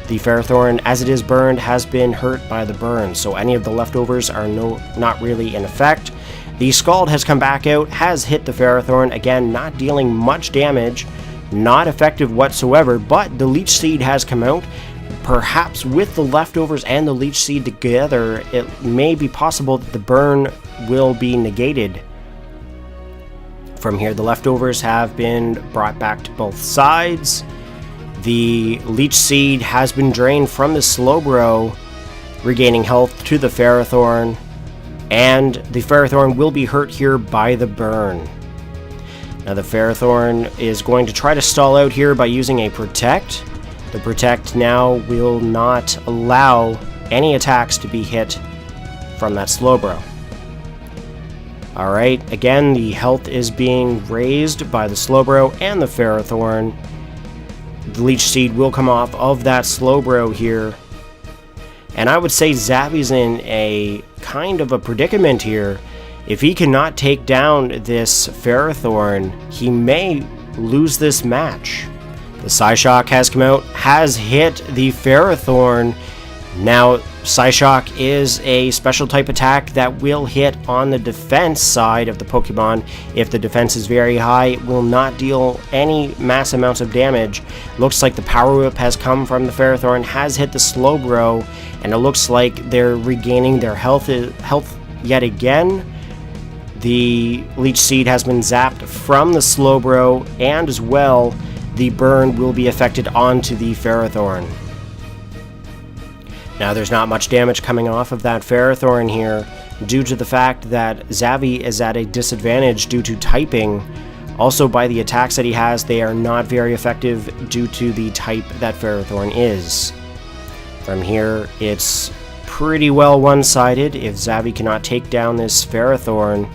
The Ferrothorn, as it is burned, has been hurt by the burn, so any of the leftovers are not really in effect. The Scald has come back out, has hit the Ferrothorn, again not dealing much damage, not effective whatsoever, but the Leech Seed has come out. Perhaps with the leftovers and the Leech Seed together, it may be possible that the burn will be negated. From here, the leftovers have been brought back to both sides. The Leech Seed has been drained from the Slowbro, regaining health to the Ferrothorn, and the Ferrothorn will be hurt here by the burn. Now the Ferrothorn is going to try to stall out here by using a Protect. The Protect now will not allow any attacks to be hit from that Slowbro. Alright, again the health is being raised by the Slowbro and the Ferrothorn. The Leech Seed will come off of that Slowbro here. And I would say Zabi's in a kind of a predicament here. If he cannot take down this Ferrothorn, he may lose this match. The Psyshock has come out, has hit the Ferrothorn. Now, Psyshock is a special type attack that will hit on the defense side of the Pokemon. If the defense is very high, it will not deal any mass amounts of damage. Looks like the Power Whip has come from the Ferrothorn, has hit the Slowbro, and it looks like they're regaining their health yet again. The Leech Seed has been zapped from the Slowbro, and as well, the burn will be affected onto the Ferrothorn. Now there's not much damage coming off of that Ferrothorn here, due to the fact that Zabi is at a disadvantage due to typing. Also by the attacks that he has, they are not very effective due to the type that Ferrothorn is. From here, it's pretty well one-sided if Zabi cannot take down this Ferrothorn.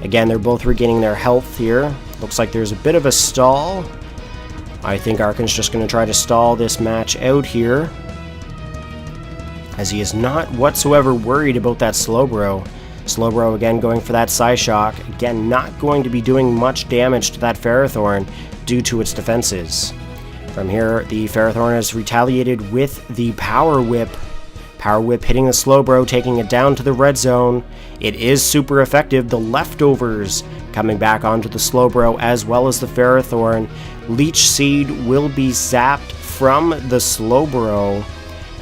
Again, they're both regaining their health here. Looks like there's a bit of a stall. I think Arken's just going to try to stall this match out here, as he is not whatsoever worried about that Slowbro. Slowbro again going for that Psyshock. Again, not going to be doing much damage to that Ferrothorn due to its defenses. From here, the Ferrothorn has retaliated with the Power Whip Power Whip hitting the Slowbro, taking it down to the red zone. It is super effective. The leftovers coming back onto the Slowbro as well as the Ferrothorn. Leech Seed will be zapped from the Slowbro,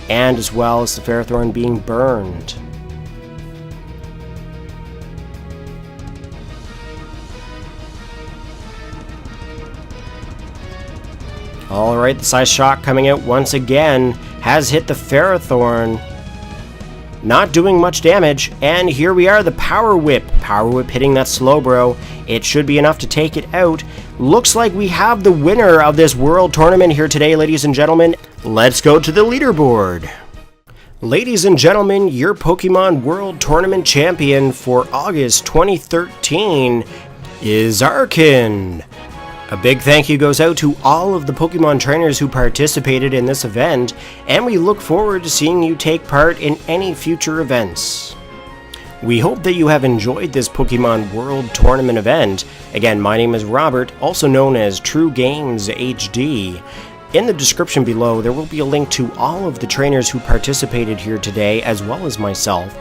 and as well as the Ferrothorn being burned. Alright, the Size Shock coming out once again has hit the Ferrothorn. Not doing much damage, and here we are, the Power Whip. Power Whip hitting that Slowbro. It should be enough to take it out. Looks like we have the winner of this World Tournament here today, ladies and gentlemen. Let's go to the leaderboard. Ladies and gentlemen, your Pokemon World Tournament champion for August 2013 is Arken. A big thank you goes out to all of the Pokemon trainers who participated in this event, and we look forward to seeing you take part in any future events. We hope that you have enjoyed this Pokemon World Tournament event. Again, my name is Robert, also known as TrueGaimzHD. In the description below, there will be a link to all of the trainers who participated here today, as well as myself.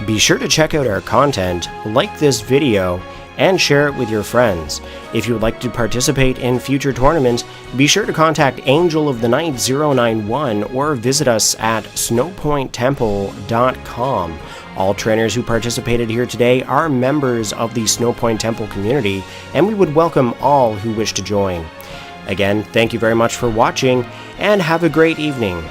Be sure to check out our content, like this video, and share it with your friends. If you would like to participate in future tournaments, be sure to contact Angel of the Night 091 or visit us at snowpointtemple.com. All trainers who participated here today are members of the Snowpoint Temple community, and we would welcome all who wish to join. Again, thank you very much for watching, and have a great evening.